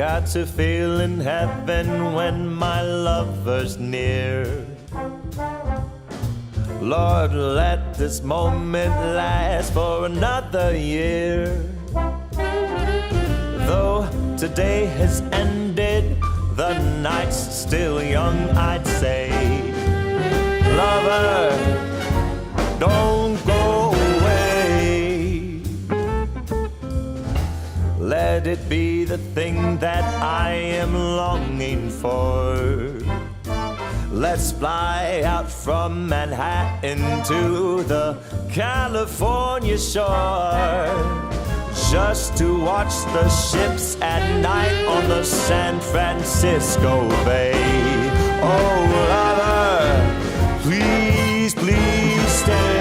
got to feel in heaven when my lover's near. Lord, let this moment last for another year. Though today has ended, the night's still young, I'd say. Lover, don't go away. Let it be the thing that I am longing for. Let's fly out from Manhattan to the California shore, just to watch the ships at night on the San Francisco Bay. Oh, lover, please, please stay.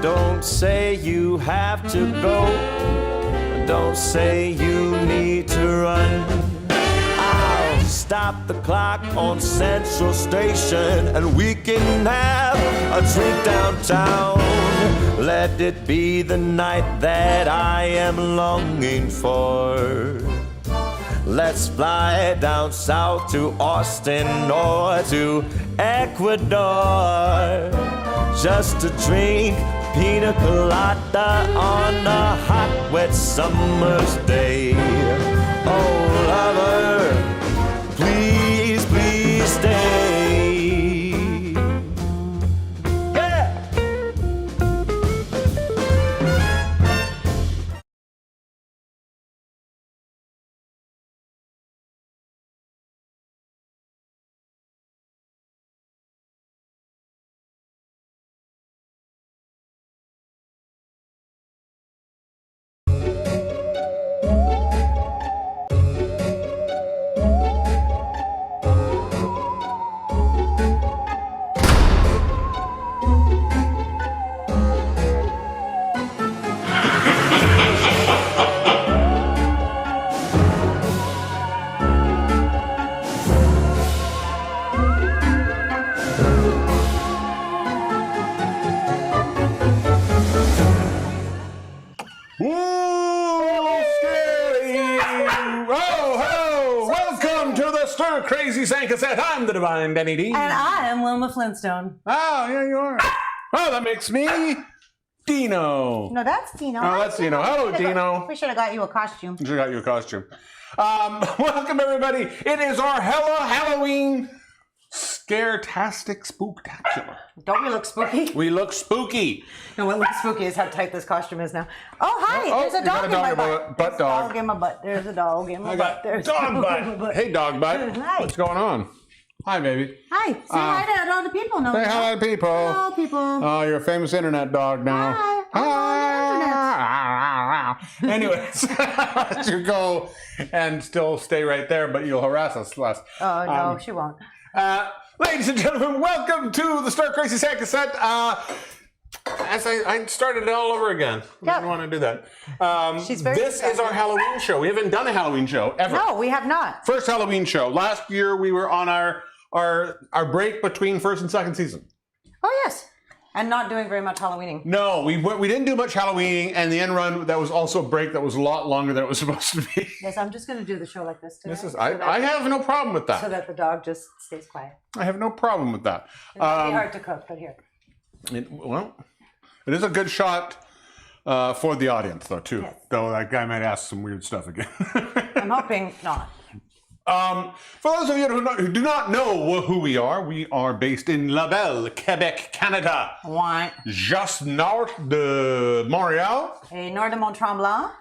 Don't say you have to go. Don't say you need to run. Stop the clock on Central Station and we can have a drink downtown. Let it be the night that I am longing for. Let's fly down south to Austin or to Ecuador, just to drink pina colada on a hot, wet summer's day. Oh, lover, please, please stay. Yeah! Crazy Cassette. I'm the Divine Benny D. And I am Wilma Flintstone. Oh, yeah, you are. Oh, that makes me Dino. No, that's Dino. Oh, that's Dino. Hello, Dino. We should have got you a costume. We should have got you a costume. Welcome, everybody. It is our Halloween Scare-tastic Spooktacular. Don't we look spooky? We look spooky. No, what looks spooky is how tight this costume is now. Oh, hi. There's a dog in my butt. Butt dog. Dog in my butt. There's a dog in my butt. There's dog butt. Hey, dog butt. Hi. What's going on? Hi, baby. Hi. Say hi to all the people. No, say hi to people. Hello, people. Oh, you're a famous internet dog now. Hi. Anyways, let you go and still stay right there, but you'll harass us less. Oh, no, she won't. Ladies and gentlemen, welcome to the Star Crazy Cassette. As I started it all over again. I didn't want to do that. This is our Halloween show. We haven't done a Halloween show ever. No, we have not. First Halloween show. Last year we were on our break between first and second season. Oh, yes. And not doing very much Halloweening. No, we didn't do much Halloweening, and the end run, that was also a break that was a lot longer than it was supposed to be. Yes, I'm just going to do the show like this today. I have no problem with that. So that the dog just stays quiet. I have no problem with that. It might be hard to cook, but here. It is a good shot for the audience, though, too. Yes. Though that guy might ask some weird stuff again. I'm hoping not. For those of you who do not know who we are based in Labelle, Quebec, Canada. Why? Just north de Montreal. Et nord de Mont-Tremblant.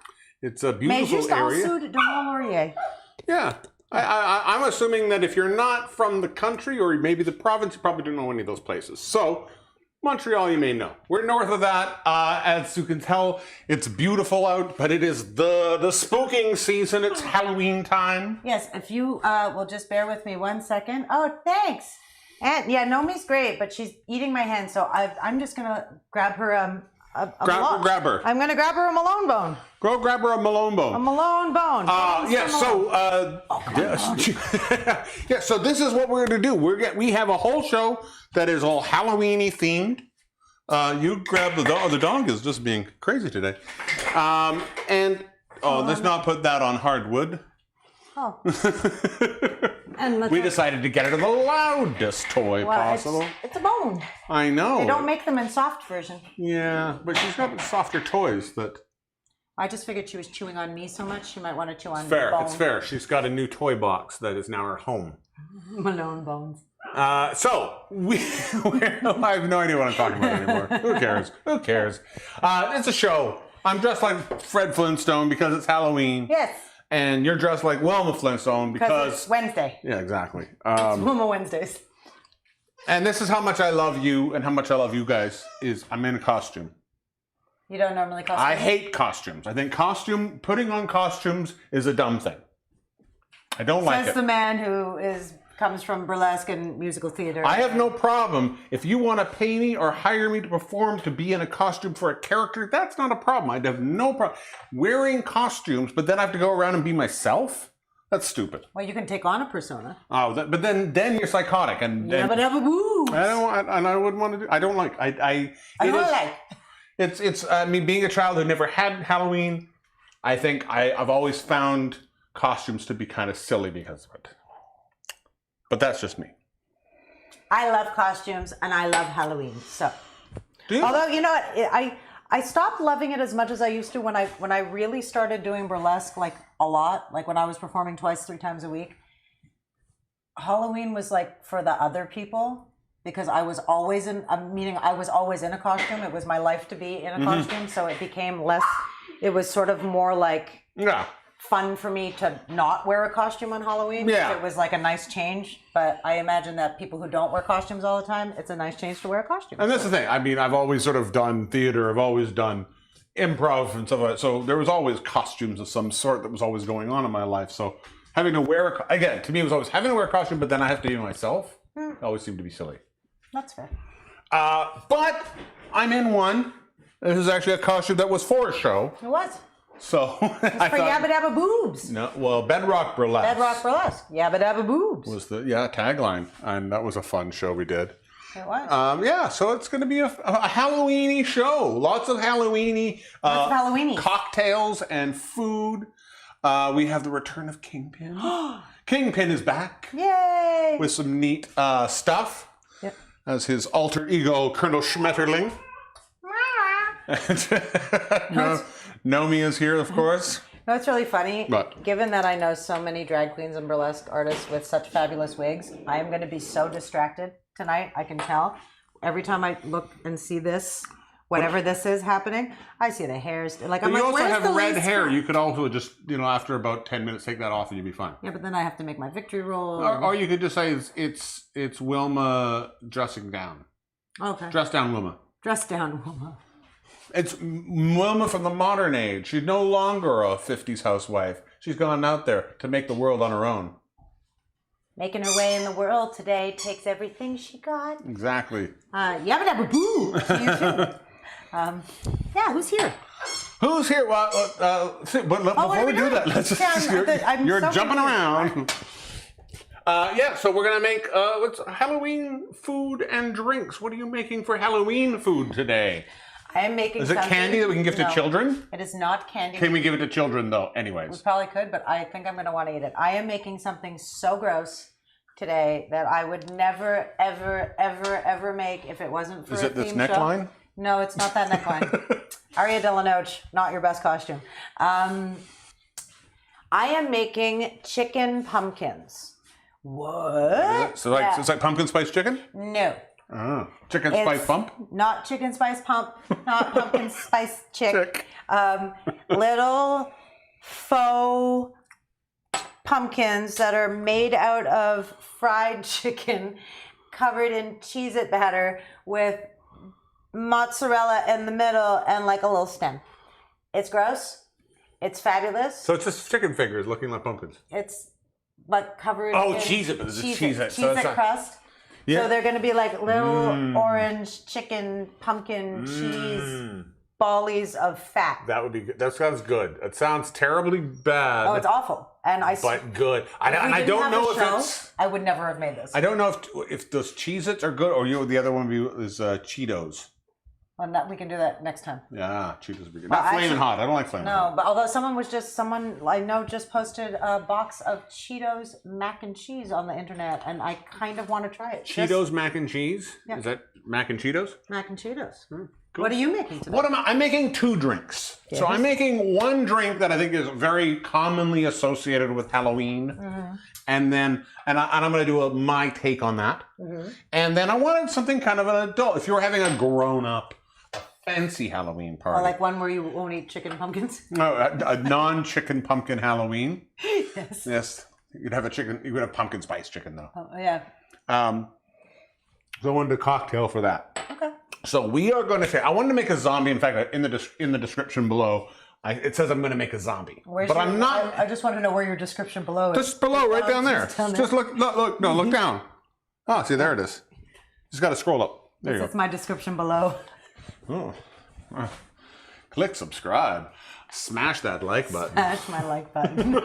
It's a beautiful Mais juste area. en dessous de Mont-Laurier. Yeah. I'm assuming that if you're not from the country or maybe the province, you probably don't know any of those places. So, Montreal, you may know. We're north of that. As you can tell, it's beautiful out, but it is the spooking season. It's Halloween time. Yes, if you will just bear with me 1 second. Oh, thanks. And yeah, Nomi's great, but she's eating my hand, so I'm just gonna grab her grab her. I'm gonna grab her a Malone bone. Go grab her a Malone bone. A Malone bone. Yeah. So yeah. So this is what we're gonna do. We have a whole show that is all Halloweeny themed. You grab the dog. The dog is just being crazy today. And Oh, let's not put that on hardwood. Oh. And We decided to get her the loudest toy possible. It's a bone. I know. They don't make them in soft version. Yeah, but she's got softer toys that... I just figured she was chewing on me so much, she might want to chew on Fair, bone. it's fair. She's got a new toy box that is now her home. Malone bones. So, I have no idea what I'm talking about anymore. Who cares? Who cares? It's a show. I'm dressed like Fred Flintstone because it's Halloween. Yes. And you're dressed like Wilma Flintstone because... it's Wednesday. Yeah, exactly. It's Wilma Wednesdays. And this is how much I love you and how much I love you guys, is I'm in a costume. You don't normally costume? I hate costumes. I think putting on costumes is a dumb thing. I don't like it. Says the man who comes from burlesque and musical theater. I have no problem. If you want to pay me or hire me to perform to be in a costume for a character, that's not a problem. I'd have no problem. Wearing costumes, but then I have to go around and be myself? That's stupid. Well, you can take on a persona. Oh, but then you're psychotic. And Yeah, but have a boo. I wouldn't want to do. I don't like. It's me being a child who never had Halloween. I think I've always found costumes to be kind of silly because of it. But that's just me. I love costumes and I love Halloween. So, do you? Although you know what, I stopped loving it as much as I used to when I really started doing burlesque like a lot. Like when I was performing 2-3 times a week. Halloween was like for the other people. Because I was always in a costume. It was my life to be in a costume. So it became less, it was sort of more like fun for me to not wear a costume on Halloween. Yeah. It was like a nice change. But I imagine that people who don't wear costumes all the time, it's a nice change to wear a costume. And that's the thing. I mean, I've always sort of done theater. I've always done improv and stuff like that. So there was always costumes of some sort that was always going on in my life. So having to wear, again, to me it was always having to wear a costume, but then I have to be myself. It always seemed to be silly. That's fair. But I'm in one. This is actually a costume that was for a show. It was. So It's for Yabba Dabba Boobs. No, well, Bedrock Burlesque. Bedrock Burlesque. Yabba Dabba Boobs. Was the tagline, and that was a fun show we did. It was. So it's going to be a Halloween-y show. Lots of Halloween-y. Cocktails and food. We have the return of Kingpin. Kingpin is back. Yay! With some neat stuff. Yep. As his alter ego, Colonel Schmetterling. Nomi is here, of course. No, it's really funny. What? Given that I know so many drag queens and burlesque artists with such fabulous wigs, I am going to be so distracted tonight. I can tell. Every time I look and see this, whatever this is happening, I see the hairs. Like, But I'm you like, also where's have the red lace hair. from? You could also just, after about 10 minutes, take that off and you'd be fine. Yeah, but then I have to make my victory roll. Or you could just say it's Wilma dressing down. Okay. Dress down Wilma. Dress down, Wilma. It's Wilma from the modern age. She's no longer a 50s housewife. She's gone out there to make the world on her own. Making her way in the world today takes everything she got. Exactly. Yabba dabba boo to you too. Yeah, who's here? Who's here? Well, before we do that, let's just, you're so jumping around. So we're going to make Halloween food and drinks. What are you making for Halloween food today? I am making Is it candy that we can give to children? It is not candy. Can we give it to children, though, anyways? We probably could, but I think I'm going to want to eat it. I am making something so gross today that I would never, ever, ever, ever make if it wasn't for a theme show. Is it this neckline? No, it's not that neckline. Aria Delanoche, not your best costume. I am making chicken pumpkins. What? So it's like pumpkin spice chicken? No. Oh, chicken spice pump? Not chicken spice pump, not pumpkin spice chick. Little faux pumpkins that are made out of fried chicken covered in Cheez-It batter with mozzarella in the middle and like a little stem. It's gross. It's fabulous. So it's just chicken fingers looking like pumpkins. It's like covered in Cheez-It, but it's Cheez-It. Cheez-It crust. Yeah. So they're going to be like little orange chicken pumpkin cheese ballies of fat. That would be good. That sounds good. It sounds terribly bad. Oh, it's awful. But good. I don't know if it's... I would never have made this. I don't know if those Cheez-Its are good or the other one is Cheetos. Well, we can do that next time. Yeah, Cheetos are good. Not flaming hot. I don't like flaming hot. No, but although someone I know just posted a box of Cheetos mac and cheese on the internet, and I kind of want to try it. Cheetos mac and cheese? Yeah. Is that mac and Cheetos? Mac and Cheetos. Cool. What are you making today? I'm making 2 drinks. Yes. So I'm making one drink that I think is very commonly associated with Halloween. And then, I'm going to do my take on that. And then I wanted something kind of an adult. If you were having a grown-up, fancy Halloween party. Or like one where you won't eat chicken and pumpkins? No, a non-chicken pumpkin Halloween. Yes. Yes. You'd have pumpkin spice chicken though. Oh, yeah. So I wanted a cocktail for that. Okay. So we are going to say, I wanted to make a zombie. In fact, in the description below, it says I'm going to make a zombie. I'm not. I just want to know where your description below is. Just below, right down there. Just look down. Oh, see, there it is. Just got to scroll up. There you go. That's my description below. Oh. Click subscribe. Smash that like button. Smash my like button.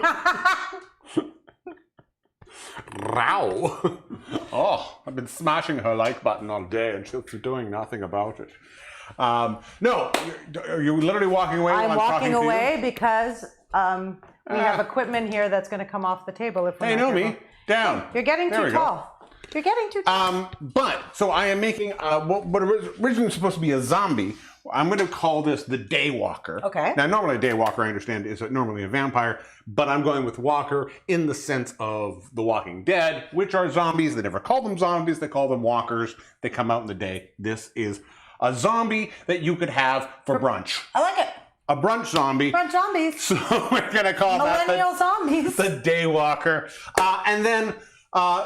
Row. Oh, I've been smashing her like button all day and she's doing nothing about it. No, you're literally walking away. I'm walking away because we have equipment here that's going to come off the table. If hey, Nomi, down. You're getting too tall. You're getting too tall. So I am making what was originally supposed to be a zombie. I'm going to call this the Daywalker. Okay. Now, normally a Daywalker, I understand, is normally a vampire, but I'm going with Walker in the sense of The Walking Dead, which are zombies. They never call them zombies. They call them walkers. They come out in the day. This is a zombie that you could have for brunch. I like it. A brunch zombie. Brunch zombies. So we're going to call Millennial zombies. The Daywalker. And then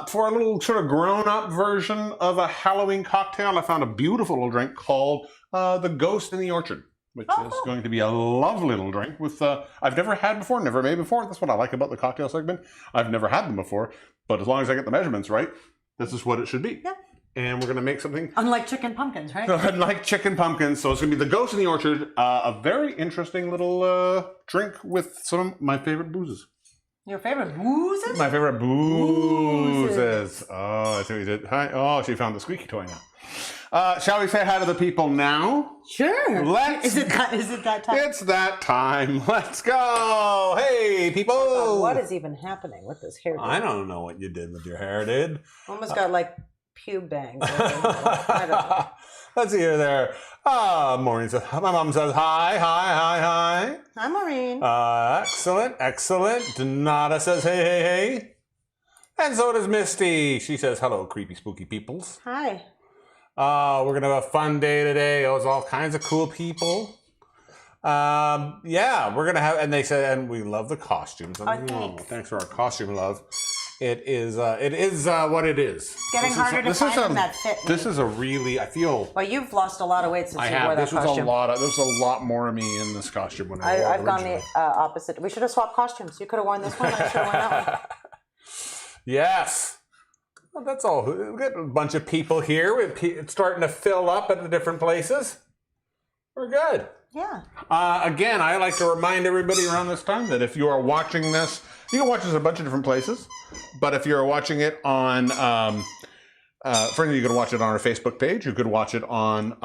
for a little sort of grown-up version of a Halloween cocktail, I found a beautiful little drink called the Ghost in the Orchard, which is going to be a lovely little drink with I've never had before, never made before. That's what I like about the cocktail segment. I've never had them before, but as long as I get the measurements right, this is what it should be. Yeah. And we're going to make something... Unlike chicken pumpkins, right? Unlike chicken pumpkins. So it's going to be the Ghost in the Orchard, a very interesting little drink with some of my favorite boozes. Your favorite boozes? My favorite boozes. Oh, I see what you did. Hi. Oh, she found the squeaky toy now. Shall we say hi to the people now? Sure. Is it that time? It's that time. Let's go. Hey, people. What is even happening with this hair? I don't know what you did with your hair, dude. Almost got like pube bangs. I don't know. Let's see her there. Maureen says, my mom says, hi. Hi, Maureen. Excellent. Donata says, hey. And so does Misty. She says, hello, creepy, spooky peoples. Hi. We're going to have a fun day today. There's all kinds of cool people. Yeah, we're going to have, and they said, and we love the costumes. Thanks for our costume love. It is what it is. It's getting harder to find that fit. This is a really, I feel. Well, you've lost a lot of weight since you wore that costume. There's a lot more of me in this costume when I wore it. I've gone the opposite. We should have swapped costumes. You could have worn this one, I should have worn that one. Yes. Well, that's all. We've got a bunch of people here. It's starting to fill up at the different places. We're good. Yeah. Again, I like to remind everybody around this time that if you are watching this, you can watch this at a bunch of different places. But if you're watching it on, for instance, you could watch it on our Facebook page. You could watch it on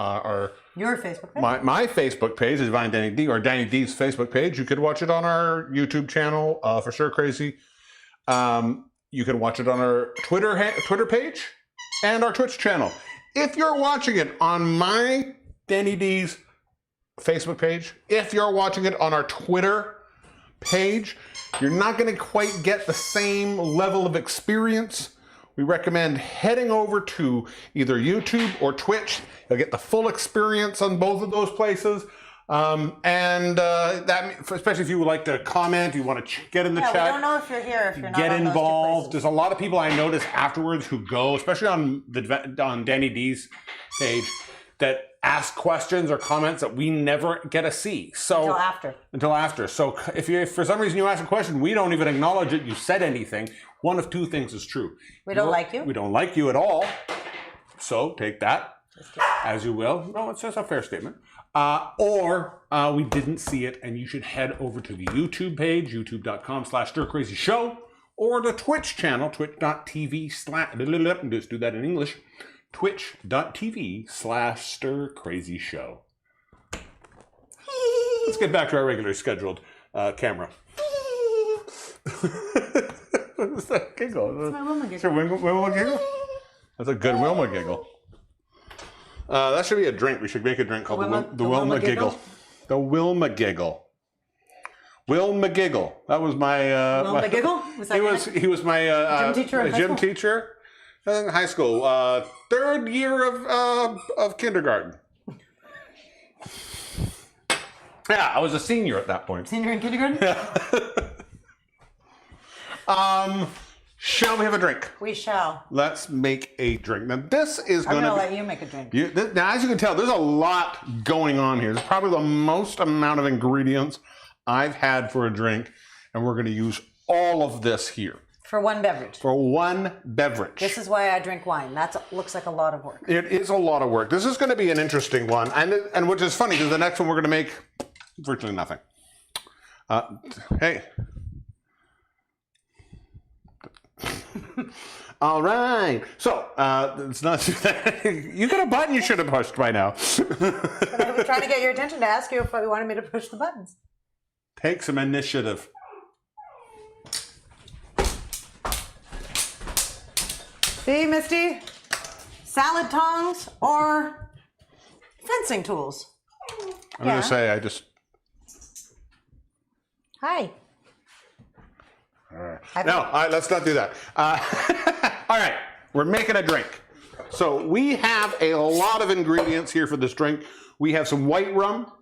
your Facebook page. My Facebook page is Divine Danny D, or Danny D's Facebook page. You could watch it on our YouTube channel, For Sure Crazy. You can watch it on our Twitter page and our Twitch channel. If you're watching it on my Danny D's Facebook page, if you're watching it on our Twitter page, you're not going to quite get the same level of experience. We recommend heading over to either YouTube or Twitch. You'll get the full experience on both of those places. That, especially if you would like to comment, you want to get in the chat. We don't know if you're here, if you're not get on involved. Those two There's a lot of people I notice afterwards who go, especially on Danny D's page, that ask questions or comments that we never get to see. So until after. So if for some reason you ask a question, we don't even acknowledge it. You said anything. One of two things is true. We don't like you. We don't like you at all. So take that as you will. No, it's just a fair statement. Or we didn't see it, and you should head over to the YouTube page, youtube.com/StirCrazyShow, or the Twitch channel, twitch.tv/ just do that in English, twitch.tv/stircrazyshow. Let's get back to our regularly scheduled camera. What's that giggle? It's my Wilma giggle. Is your Wilma giggle? That's a good Wilma giggle. That should be a drink. We should make a drink called the Wilma Giggle. The Wilma Giggle. Wilma Giggle. That was my. Wilma Giggle? Was that he was my gym teacher in high school? teacher in high school. Third year of kindergarten. Yeah, I was a senior at that point. Senior in kindergarten? Shall we have a drink? We shall. Let's make a drink. Now this is I'm going to let you make a drink. Now, as you can tell, there's a lot going on here. There's probably the most amount of ingredients I've had for a drink, and we're going to use all of this here. For one beverage. For one beverage. This is why I drink wine. That looks like a lot of work. It is a lot of work. This is going to be an interesting one, and which is funny because the next one we're going to make virtually nothing. Hey. All right. So, it's not. You got a button you should have pushed by now. But I was trying to get your attention to ask you if you wanted me to push the buttons. Take some initiative. See, Misty? Salad tongs or fencing tools. I'm going to say I just. Hi. No, let's not do that. All right, we're making a drink. So we have a lot of ingredients here for this drink. We have some white rum.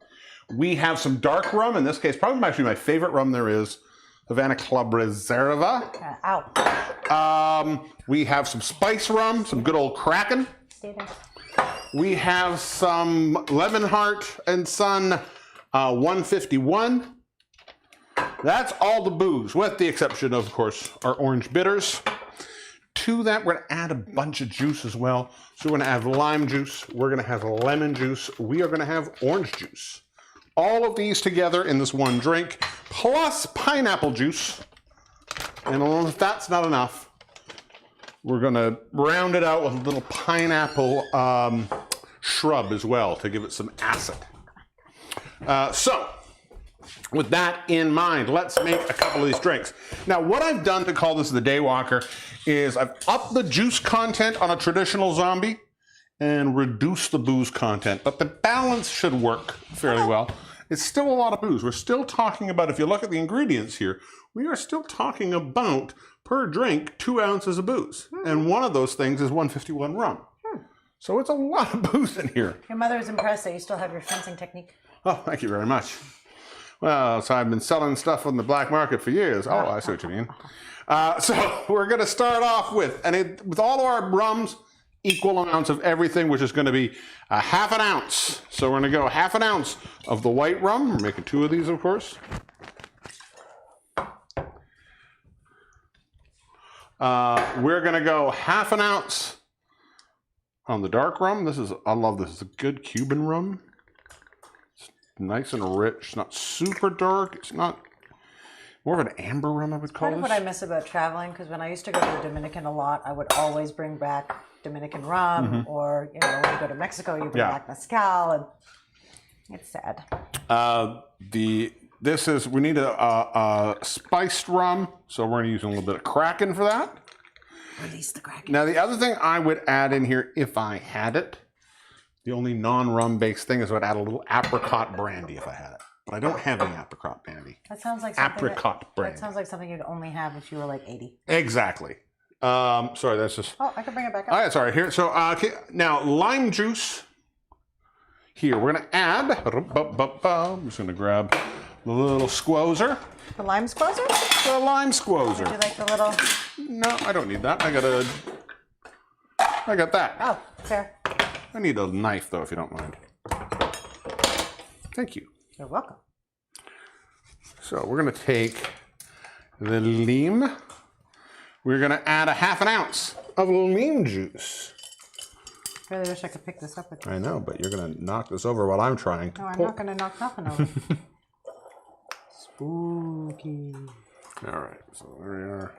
We have some dark rum. In this case, probably actually my favorite rum there is, Havana Club Reserva. Ow. We have some spice rum, some good old Kraken. Stay there. We have some Lemon Heart and Son 151. That's all the booze, with the exception of course, our orange bitters. To that, we're going to add a bunch of juice as well. So we're going to have lime juice. We're going to have lemon juice. We are going to have orange juice. All of these together in this one drink, plus pineapple juice. And if that's not enough, we're going to round it out with a little pineapple shrub as well to give it some acid. So, with that in mind, let's make a couple of these drinks. Now, what I've done to call this the Daywalker is I've upped the juice content on a traditional zombie and reduced the booze content, but the balance should work fairly well. It's still a lot of booze. We're still talking about, if you look at the ingredients here, we are still talking about, per drink, 2 ounces of booze. And one of those things is 151 rum. So it's a lot of booze in here. Your mother is impressed that you still have your fencing technique. Oh, thank you very much. Well, so I've been selling stuff on the black market for years. Oh, I see what you mean. So we're going to start off with, with all of our rums, equal amounts of everything, which is going to be a half an ounce. So we're going to go half an ounce of the white rum. We're making 2 of these, of course. We're going to go half an ounce on the dark rum. I love this. It's a good Cuban rum. Nice and rich. It's not super dark. It's not more of an amber rum, I would call it. Part of what I miss about traveling, because when I used to go to the Dominican a lot, I would always bring back Dominican rum, or when you go to Mexico, you bring back mezcal, and it's sad. We need a spiced rum, so we're going to use a little bit of Kraken for that. Release the Kraken. Now, the other thing I would add in here, if I had it, the only non-rum based thing is I would add a little apricot brandy if I had it. But I don't have any apricot brandy. That sounds like something brandy. That sounds like something you'd only have if you were like 80. Exactly. Sorry, that's just... Oh, I can bring it back up. All right, sorry. Here, so now lime juice. Here, we're going to add... I'm just going to grab the little squozer. The lime squozer? The lime squozer. Would you like the little... No, I don't need that. I got that. Oh, fair. I need a knife, though, if you don't mind. Thank you. You're welcome. So we're going to take the lime. We're going to add a half an ounce of lime juice. I really wish I could pick this up with you. I know, but you're going to knock this over while I'm trying. No, I'm not going to knock nothing over. Spooky. All right, so there we are.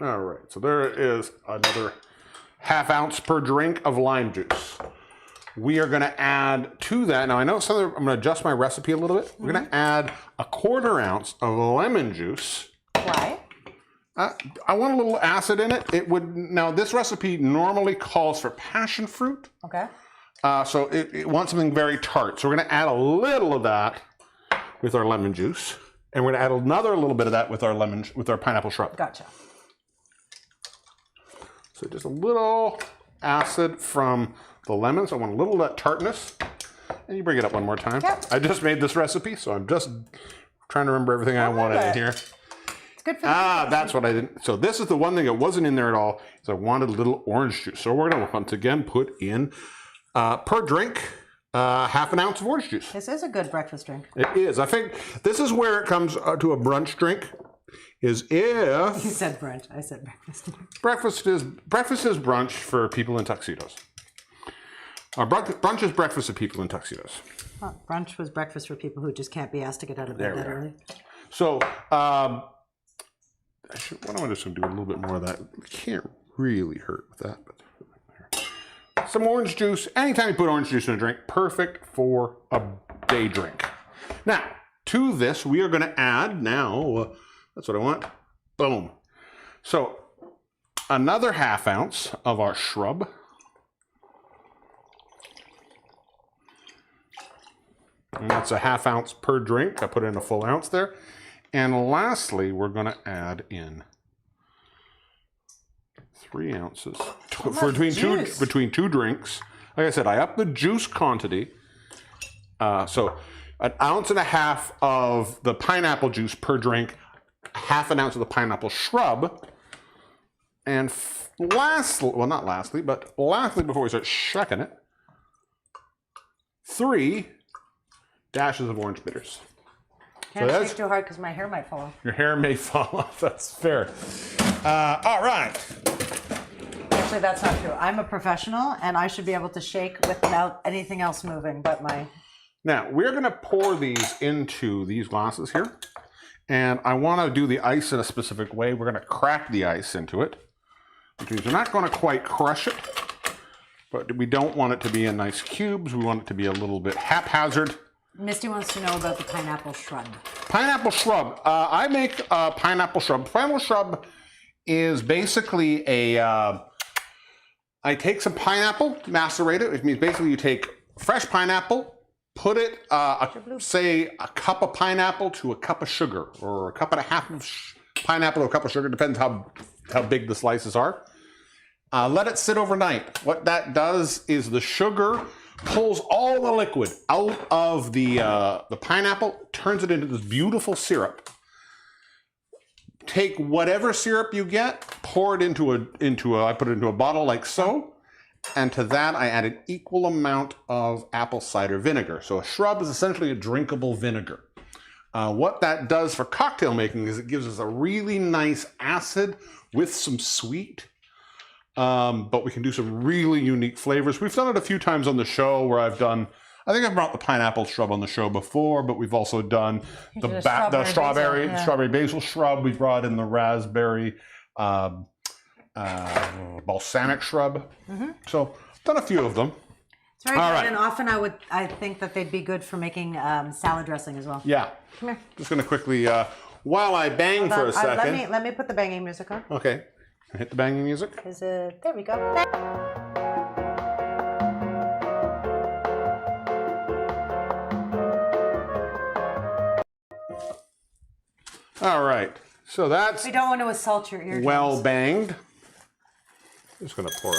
All right, so there is another ½ ounce per drink of lime juice. We are going to add to that. Now I know I'm going to adjust my recipe a little bit. We're going to add ¼ ounce of lemon juice. Why? I want a little acid in it. Now this recipe normally calls for passion fruit. Okay. So it wants something very tart. So we're going to add a little of that with our lemon juice, and we're going to add another little bit of that with our pineapple shrub. Gotcha. So just a little acid from the lemons. I want a little of that tartness. And you bring it up one more time. Yep. I just made this recipe, so I'm just trying to remember everything I wanted in here. It's good for That's what I didn't. So this is the one thing that wasn't in there at all, is I wanted a little orange juice. So we're going to once again put in, per drink, ½ ounce of orange juice. This is a good breakfast drink. It is. I think this is where it comes to a brunch drink. Is if You said brunch. I said breakfast. breakfast is brunch for people in tuxedos. Brunch is breakfast for people in tuxedos. Well, brunch was breakfast for people who just can't be asked to get out of bed that early. So what I'm just going to do a little bit more of that. Can't really hurt with that, but some orange juice. Anytime you put orange juice in a drink, perfect for a day drink. Now to this, we are going to add now. That's what I want. Boom. So another ½ ounce of our shrub. And that's a ½ ounce per drink. I put in a full ounce there. And lastly, we're going to add in 3 ounces for between two drinks. Like I said, I upped the juice quantity. So 1.5 ounces of the pineapple juice per drink, ½ ounce of the pineapple shrub, and lastly, well, not lastly, but lastly, before we start shucking it, 3 dashes of orange bitters. Can't shake too hard because my hair might fall off. Your hair may fall off. That's fair. All right. Actually, that's not true. I'm a professional, and I should be able to shake without anything else moving but my... Now, we're going to pour these into these glasses here. And I want to do the ice in a specific way. We're going to crack the ice into it. Which means we're not going to quite crush it. But we don't want it to be in nice cubes. We want it to be a little bit haphazard. Misty wants to know about the pineapple shrub. Pineapple shrub. I make pineapple shrub. Pineapple shrub is basically I take some pineapple, macerate it. Which means basically you take fresh pineapple, put it, say a cup of pineapple to a cup of sugar, or a cup and a half of pineapple to a cup of sugar, depends how big the slices are. Let it sit overnight. What that does is the sugar pulls all the liquid out of the pineapple, turns it into this beautiful syrup. Take whatever syrup you get, pour it into I put it into a bottle like so, and to that I add an equal amount of apple cider vinegar. So a shrub is essentially a drinkable vinegar. What that does for cocktail making is it gives us a really nice acid with some sweet. But we can do some really unique flavors. We've done it a few times on the show where I think I've brought the pineapple shrub on the show before, but we've also done the strawberry basil shrub. We brought in the raspberry balsamic shrub. So done a few of them. It's very good, and often I think that they'd be good for making salad dressing as well. Yeah. Come here. Just gonna quickly, while I bang for a second. Let me put the banging music on. Okay. Hit the banging music. There we go. All right. So that's We don't want to assault your eardrums. well banged. I'm just gonna pour.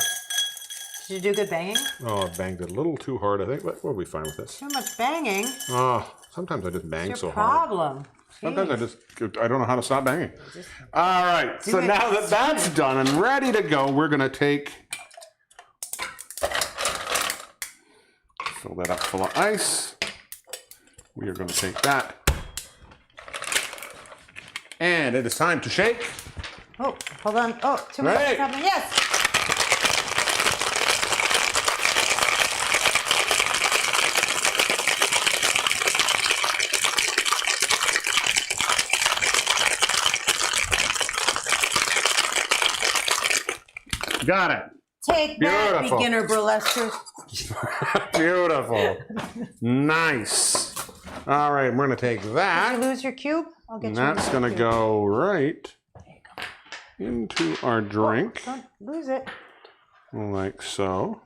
Did you do good banging? Oh, I banged it a little too hard, I think, but we'll be fine with this. Too much banging. Oh, sometimes I just bang What's so your hard. problem? Sometimes I don't know how to stop banging. All right, so now that that's done and ready to go, we're gonna fill that up full of ice. We are gonna take that. And it is time to shake. Oh, hold on. Oh, too much is happening. Yes. Got it. Take that, Beautiful. beginner burlesquers. Beautiful. Nice. All right, we're going to take Did you that. lose your cube? I'll get And you. that's going to go right into our drink, Don't lose it. like so.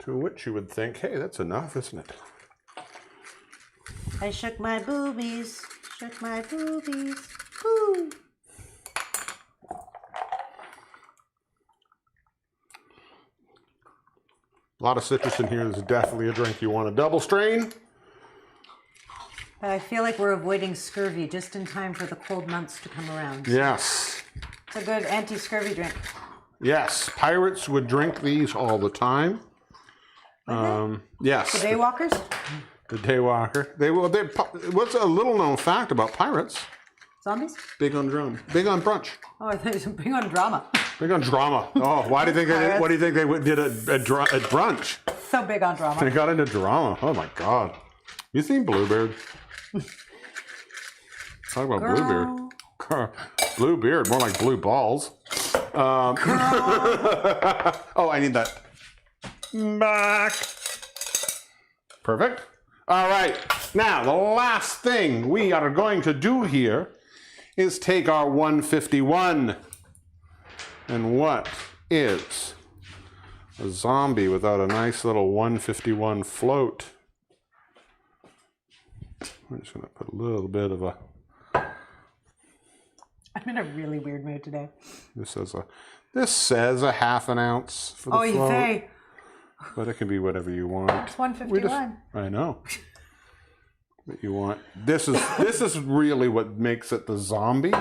To which you would think, hey, that's enough, isn't it? I shook my boobies. Shook my boobies. Woo. A lot of citrus in here. This is definitely a drink you want to double strain. But I feel like we're avoiding scurvy just in time for the cold months to come around. Yes. It's a good anti-scurvy drink. Yes. Pirates would drink these all the time. Yes. The Daywalkers? The Daywalker. What's a little known fact about pirates? Zombies? Big on brunch. Oh, I thought you were big on drama. Big on drama. Oh, why do you think they? What do you think they did at brunch? So big on drama. They got into drama. Oh my God. You seen Bluebeard? Talk about Bluebeard. Bluebeard, more like blue balls. Oh, I need that back. Perfect. All right. Now, the last thing we are going to do here is take our 151. And what is a zombie without a nice little 151 float? I'm just going to put a little bit of a... I'm in a really weird mood today. This says a half an ounce for the Oh, you float. say? But it can be whatever you want. It's 151. I know. What you want. This is really what makes it the zombie.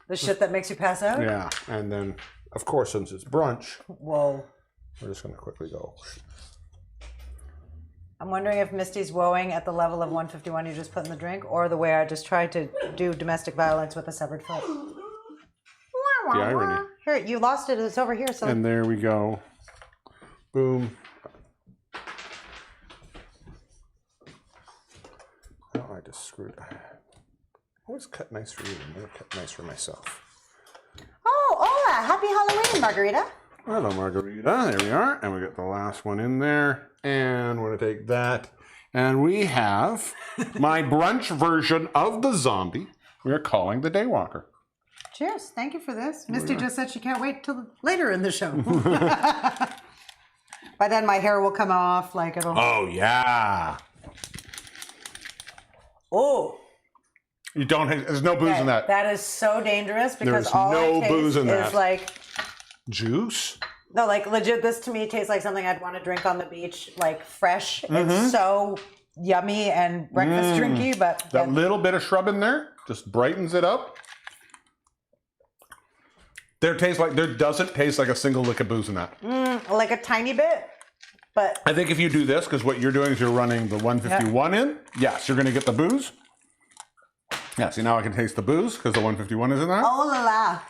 The shit that makes you pass out? Yeah. And then, of course, since it's brunch, Whoa. we're just going to quickly go. I'm wondering if Misty's woeing at the level of 151 you just put in the drink, or the way I just tried to do domestic violence with a severed foot. The irony. Here, you lost it. It's over here. So And there we go. Boom. Oh, I just screwed it. Always cut nice for you, never cut nice for myself. Oh, hola! Happy Halloween, Margarita. Hello, Margarita. There we are. And we got the last one in there. And we're going to take that. And we have my brunch version of the zombie. We are calling the Daywalker. Cheers. Thank you for this. Misty just said she can't wait till later in the show. By then my hair will come off. Like it'll... Oh, yeah. Oh. You don't. There's no booze in that. That is so dangerous because There's all no I taste booze in that. is like... Juice? No, like legit, this to me tastes like something I'd want to drink on the beach, like fresh. It's so yummy and breakfast drinky, but... That little bit of shrub in there just brightens it up. There doesn't taste like a single lick of booze in that. Like a tiny bit, but... I think if you do this, because what you're doing is you're running the 151 in, yes, you're going to get the booze. Yeah, see, now I can taste the booze because the 151 is in there. Oh là là!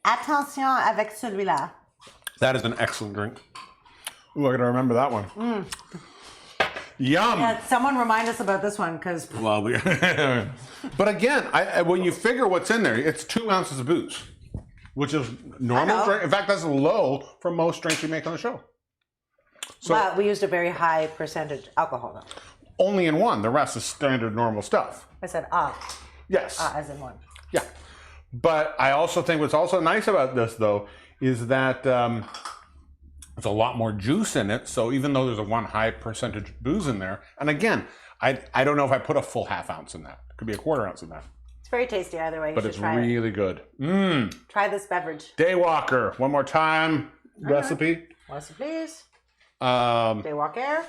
Attention avec celui-là. That is an excellent drink. Ooh, I got to remember that one. Yum! Yeah, someone remind us about this one, because... Well, but again, when you figure what's in there, it's 2 ounces of booze, which is normal drink. In fact, that's low for most drinks we make on the show. So But we used a very high percentage alcohol, though. only in one. The rest is standard normal stuff. I said Yes. as in one. Yeah. But I also think what's also nice about this, though, is that there's a lot more juice in it. So even though there's a one high percentage booze in there, and again, I don't know if I put a full half ounce in that. It could be a quarter ounce in that. It's very tasty either way. But it's really good. Try this beverage. Daywalker. One more time. Recipe. Recipe, please. Daywalker.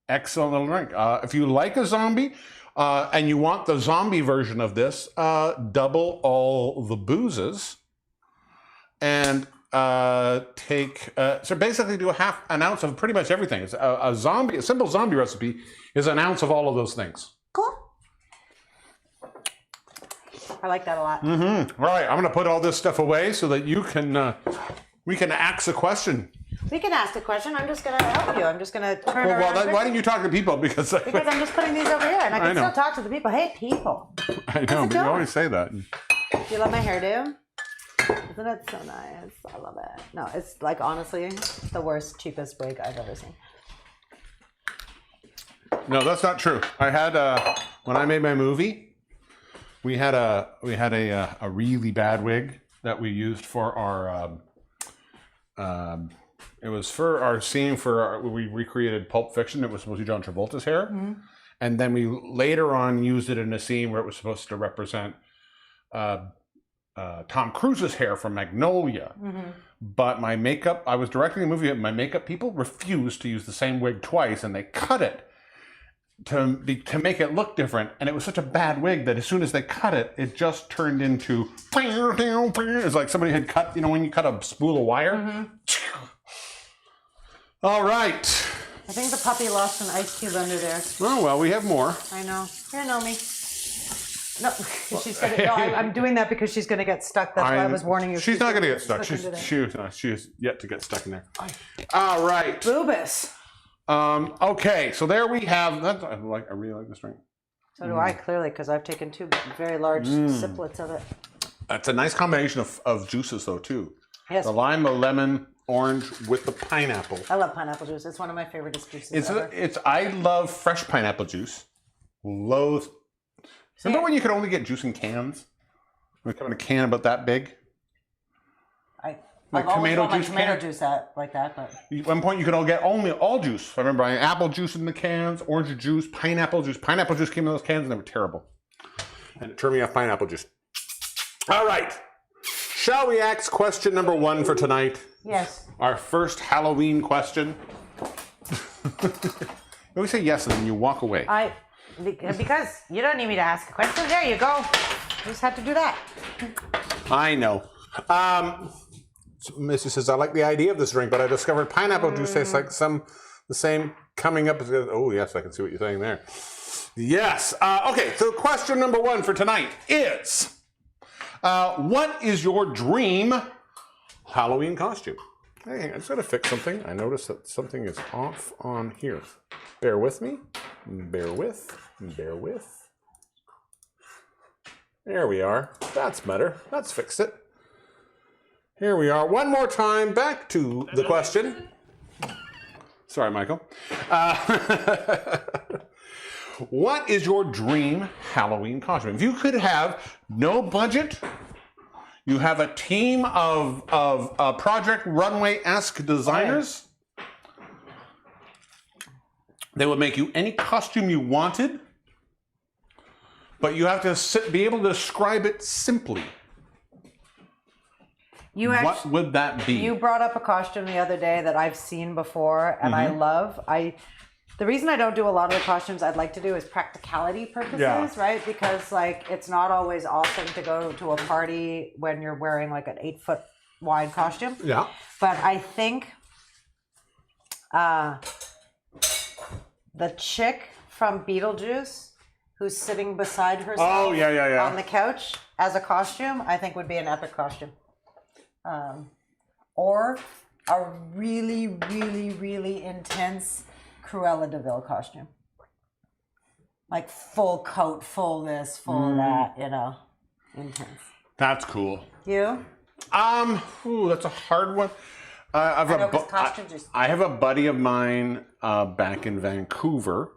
Excellent little drink. If you like a zombie and you want the zombie version of this, double all the boozes and take so basically do an ounce of pretty much everything. It's a simple zombie recipe is an ounce of all of those things. Cool. I like that a lot. All right, I'm going to put all this stuff away so that you can we can ask a question. We can ask a question. I'm just going to help you. I'm just going to turn around. Well, why don't you talk to people? Because I'm just putting these over here, and I can know. still talk to the people. Hey, people. I know, but you always say that. Do you love my hairdo? Isn't it so nice? I love it. No, it's like honestly the worst, cheapest wig I've ever seen. No, that's not true. I had when I made my movie, we had a really bad wig that we used for our it was for our scene we recreated Pulp Fiction. It was supposed to be John Travolta's hair. Mm-hmm. And then we later on used it in a scene where it was supposed to represent Tom Cruise's hair from Magnolia. Mm-hmm. But my makeup, I was directing the movie, and my makeup people refused to use the same wig twice, and they cut it to make it look different. And it was such a bad wig that as soon as they cut it, it just turned into, it's like somebody had cut, you know, when you cut a spool of wire. Mm-hmm. All right. I think the puppy lost an ice cube under there. Oh, well, we have more. I know. Here, Nomi. No, she's gonna. No, I'm doing that because she's gonna get stuck. That's why I was warning you. She's not gonna get stuck. She's yet to get stuck in there. All right. Boobus. Okay, so there we have. I really like this drink. So do I, clearly, because I've taken 2 very large siplets of it. It's a nice combination of juices, though, too. Yes. The lime, the lemon, orange with the pineapple. I love pineapple juice. It's one of my favorite juices ever. I love fresh pineapple juice. Loathe. Remember when you could only get juice in cans? When it come in a can about that big? I've always wanted my tomato juice like that, but at one point you could get all juice. I remember buying apple juice in the cans, orange juice, pineapple juice. Pineapple juice came in those cans and they were terrible. And it turned me off pineapple juice. All right. Shall we ask question number 1 for tonight? Yes. Our first Halloween question. You always say yes and then you walk away. Because you don't need me to ask a question. There you go. You just had to do that. I know. Missy says, I like the idea of this drink, but I discovered pineapple juice tastes like the same coming up. Oh, yes, I can see what you're saying there. Yes. Okay, so question number 1 for tonight is, what is your dream Halloween costume? Hey, I just got to fix something. I noticed that something is off on here. Bear with me. Bear with. There we are. That's better. Let's fix it. Here we are. One more time. Back to the question. Sorry, Michael. What is your dream Halloween costume? If you could have no budget, you have a team of Project Runway-esque designers. They would make you any costume you wanted, but you have to be able to describe it simply. What would that be? You brought up a costume the other day that I've seen before, and I love. The reason I don't do a lot of the costumes I'd like to do is practicality purposes, right? Because like it's not always awesome to go to a party when you're wearing like an 8-foot wide costume. Yeah. But I think the chick from Beetlejuice who's sitting beside herself on the couch as a costume, I think would be an epic costume. Or a really, really, really intense Cruella de Vil costume. Like full coat, full this, full that, you know. Intense. That's cool. You? That's a hard one. I have a buddy of mine back in Vancouver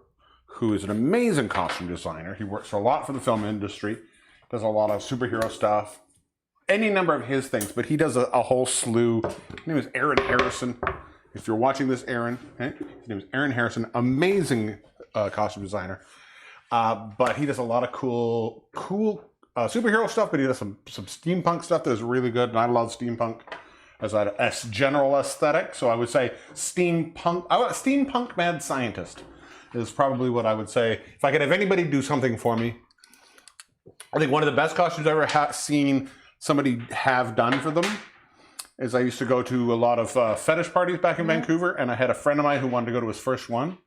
who is an amazing costume designer. He works a lot for the film industry, does a lot of superhero stuff, any number of his things, but he does a whole slew. His name is Aaron Harrison. If you're watching this, Aaron, his name is Aaron Harrison, amazing costume designer. But he does a lot of cool superhero stuff, but he does some steampunk stuff that is really good, and I love steampunk as a general aesthetic. So I would say steampunk mad scientist is probably what I would say. If I could have anybody do something for me, I think one of the best costumes I've ever seen somebody have done for them is I used to go to a lot of fetish parties back in Vancouver, and I had a friend of mine who wanted to go to his first one,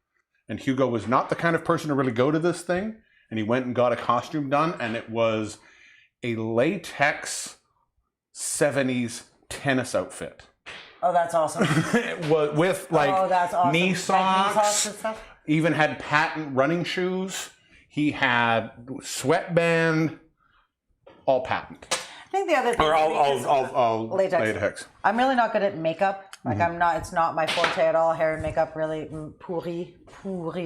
and Hugo was not the kind of person to really go to this thing, and he went and got a costume done, and it was a latex 70s tennis outfit. Oh, that's awesome. With like that's awesome. knee socks, and stuff? even had patent running shoes. He had sweatband, all patent. think the other thing Or for me is I'll latex. latex. I'm really not good at makeup. Like I'm not. It's not my forte at all. Hair and makeup really pourri.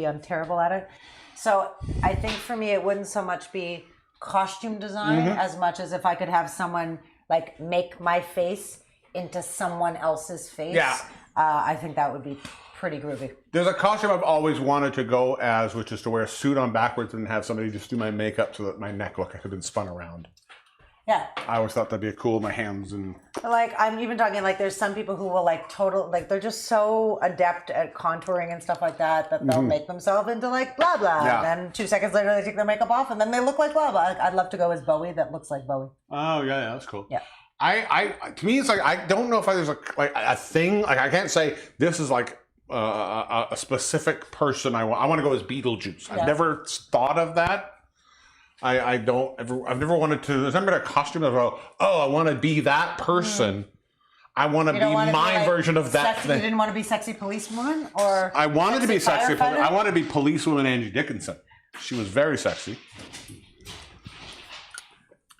I'm terrible at it. So I think for me, it wouldn't so much be costume design as much as if I could have someone like make my face into someone else's face. Yeah. I think that would be pretty groovy. There's a costume I've always wanted to go as, which is to wear a suit on backwards and have somebody just do my makeup so that my neck looked like it had been spun around. Yeah. I always thought that'd be cool. My hands and Like I'm even talking like there's some people who will like they're just so adept at contouring and stuff like that they'll make themselves into like blah blah Yeah. and then 2 seconds later they take their makeup off and then they look like blah blah. I'd love to go as Bowie that looks like Bowie. oh yeah, that's cool. Yeah. I to me it's like I don't know if there's a thing like I can't say this is like a specific person I want to go as Beetlejuice. I've never thought of that. I've never wanted to. There's never been a costume of I want to be that person. I want to be my version of that sexy, thing. You didn't want to be sexy policewoman or I wanted to be sexy. firefighter? I wanted to be policewoman Angie Dickinson. She was very sexy.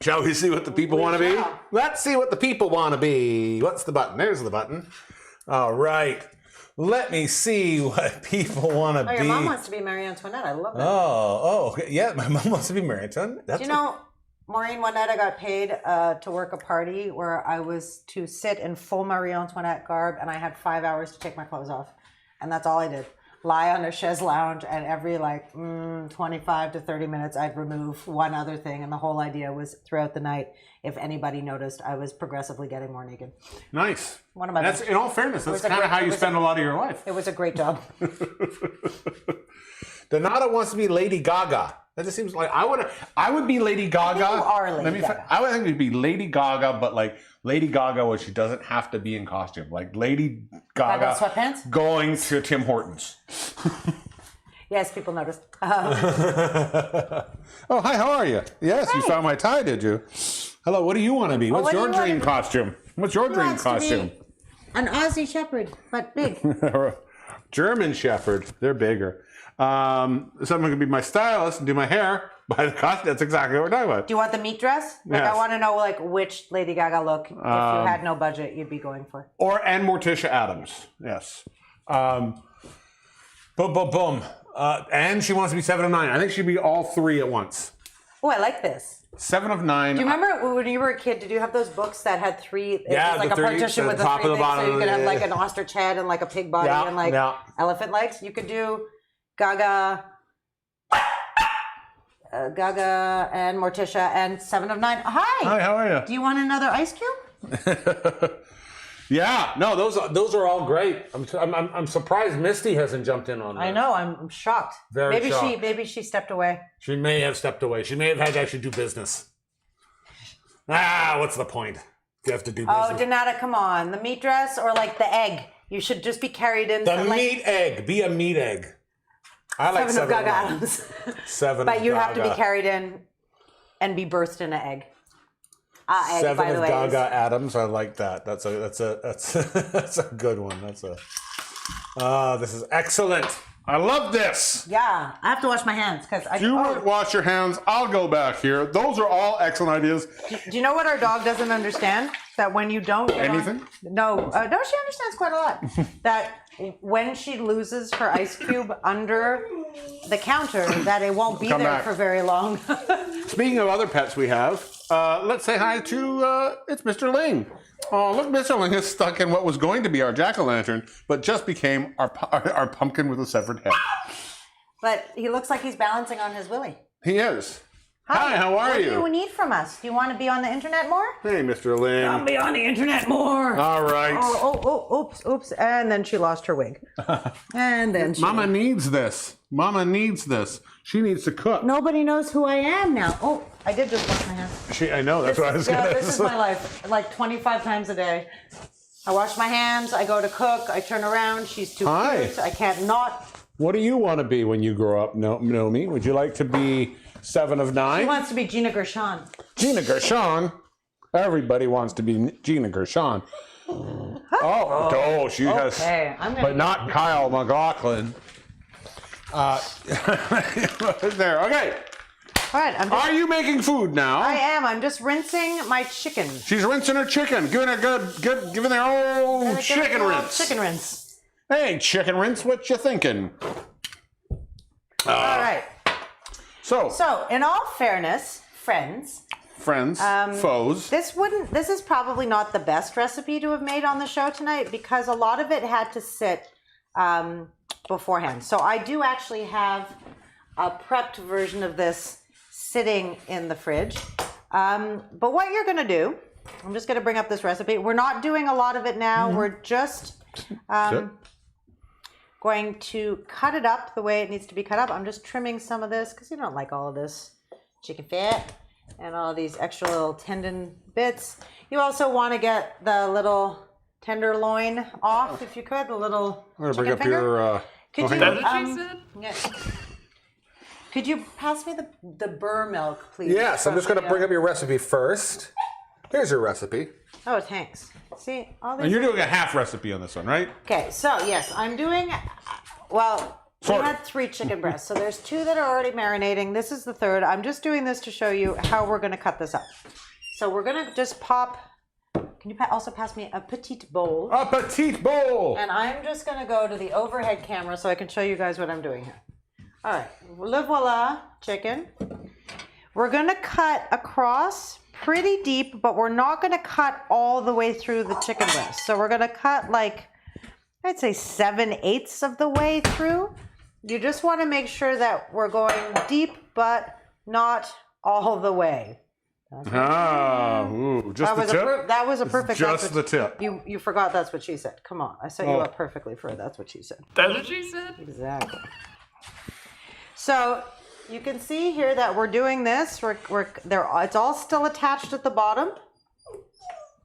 Shall we see what the people want to be? Let's see what the people want to be. What's the button? There's the button. All right. Let me see what people want to be. your mom wants to be Marie Antoinette. I love that. Oh, okay. Yeah, my mom wants to be Marie Antoinette. Do you know, Maureen, one night I got paid to work a party where I was to sit in full Marie Antoinette garb and I had 5 hours to take my clothes off. And that's all I did. Lie on a chaise lounge and every 25 to 30 minutes I'd remove one other thing. And the whole idea was throughout the night, if anybody noticed, I was progressively getting more naked. Nice. One of my That's best. in all fairness, that's was a kind of great- how you it was spend a lot of your life. It was a great job. Donata wants to be Lady Gaga. That just seems like I would be Lady Gaga. you are Lady Gaga. I would think it'd be Lady Gaga, but like Lady Gaga where she doesn't have to be in costume. Like Lady Gaga sweatpants? going to Tim Hortons. Yes, people noticed. Oh, hi, how are you? Yes, you found my tie, did you? Hello, what do you want to be? What's what do your you wanna dream be? costume? What's your dream wants to be- costume? An Aussie Shepherd, but big. German Shepherd. They're bigger. Someone could be my stylist and do my hair. Buy the costume. That's exactly what we're talking about. Do you want the meat dress? Like, Yes. I want to know which Lady Gaga look, if you had no budget, you'd be going for. And Morticia Addams. Yes. Boom, boom, boom. And she wants to be 7 of 9. I think she'd be all three at once. Oh, I like this. 7 of 9. Do you remember when you were a kid, did you have those books that had three, Yeah, it was like the a three- partition the with the top three and the things, so bottom, you could have like yeah. an ostrich head and like a pig body Yeah, and like yeah. elephant legs? You could do Gaga and Morticia and 7 of 9. Hi! Hi, how are Do you want another ice cube? you? Yeah, no, those are all great. I'm surprised Misty hasn't jumped in on that. I know, I'm shocked. Very shocked. Maybe she stepped away. She may have stepped away. She may have had to actually do business. What's the point? You have to do business. Oh, Donata, come on. The meat dress or like the egg? You should just be carried in. The meat egg. Be a meat egg. I like 7 of 7 Gaga of 9. Adams. 7 But of you have to be Gaga. carried in and be birthed in an egg. Egg, 7 by the of way. Gaga Adams. I like that. That's a that's a good one. This is excellent. I love this. Yeah, I have to wash my hands because I. You wash your hands. I'll go back here. Those are all excellent ideas. Do you know what our dog doesn't understand? That when you don't get Anything? No, she understands quite a lot. That when she loses her ice cube under the counter, that it won't be Come there back. for very long. Speaking of other pets we have, let's say hi to it's Mr. Ling. Oh, look, Mr. Ling is stuck in what was going to be our jack-o'-lantern, but just became our pumpkin with a severed head. But he looks like he's balancing on his willy. He is. Hi, how are you? What do you need from us? Do you want to be on the internet more? Hey, Mr. Ling. Be on the internet more. All right. Oops. And then she lost her wig. And then she... Mama needs this. Mama needs this. She needs to cook. Nobody knows who I am now. Oh, I did just wash my hands. I know, that's what I was going to say. This is my life. Like 25 times a day. I wash my hands, I go to cook, I turn around, she's too Hi. cute, I can't not. What do you want to be when you grow up, Nomi? Would you like to be 7 of 9? She wants to be Gina Gershon. Gina Gershon. Everybody wants to be Gina Gershon. She has, Okay, I'm gonna but not Kyle MacLachlan. There. Okay. All right, Are you making food now? I am. I'm just rinsing my chicken. She's rinsing her chicken, giving her old chicken rinse. Chicken rinse. Hey, chicken rinse, what you thinking? All right. So, in all fairness, friends, foes. this is probably not the best recipe to have made on the show tonight because a lot of it had to sit beforehand. So I do actually have a prepped version of this sitting in the fridge. But what you're going to do, I'm just going to bring up this recipe. We're not doing a lot of it now. We're just going to cut it up the way it needs to be cut up. I'm just trimming some of this because you don't like all of this chicken fat and all these extra little tendon bits. You also want to get the little tenderloin off if you could, the little I'm going to bring chicken up finger. your... Could hang you, on. yeah. Could you pass me the burr milk, please? Yes, I'm just going to bring up your recipe first. Here's your recipe. Oh, thanks. See, all these. And you're doing a half recipe on this one, right? Okay, so yes, I'm doing. Well, we had 3 chicken breasts, so there's 2 that are already marinating. This is the 3rd. I'm just doing this to show you how we're going to cut this up. So we're going to just pop. Can you also pass me a petite bowl? A petite bowl. And I'm just going to go to the overhead camera so I can show you guys what I'm doing here. All right, le voila, chicken. We're going to cut across pretty deep, but we're not going to cut all the way through the chicken breast. So we're going to cut like, I'd say 7/8 of the way through. You just want to make sure that we're going deep, but not all the way. Just the tip? That was a perfect. Just the tip. You forgot that's what she said. Come on, I set you up perfectly for that's what she said. That's what she said? Exactly. So you can see here that we're doing this. It's all still attached at the bottom,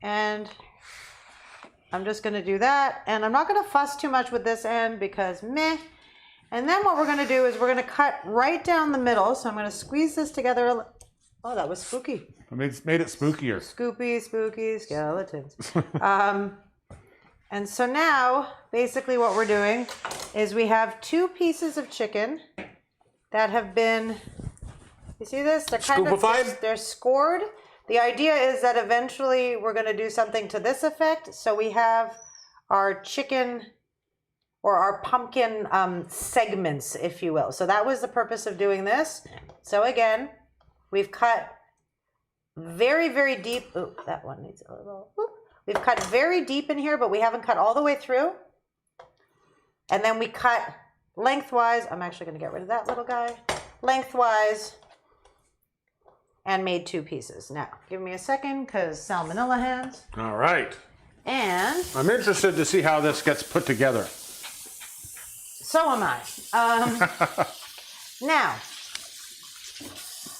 and I'm just going to do that. And I'm not going to fuss too much with this end because meh. And then what we're going to do is we're going to cut right down the middle. So I'm going to squeeze this together. Oh, that was spooky. It made it spookier. Spooky skeletons. And so now, basically what we're doing is we have 2 pieces of chicken that have been, you see this? They're kind of, they're scored. The idea is that eventually we're going to do something to this effect. So we have our chicken or our pumpkin segments, if you will. So that was the purpose of doing this. So again, we've cut very, very deep. Oh, that one needs a little. Whoop. We've cut very deep in here, but we haven't cut all the way through. And then we cut lengthwise. I'm actually going to get rid of that little guy. Lengthwise. And made 2 pieces. Now, give me a second because salmonella hands. All right. And I'm interested to see how this gets put together. so am I. Now,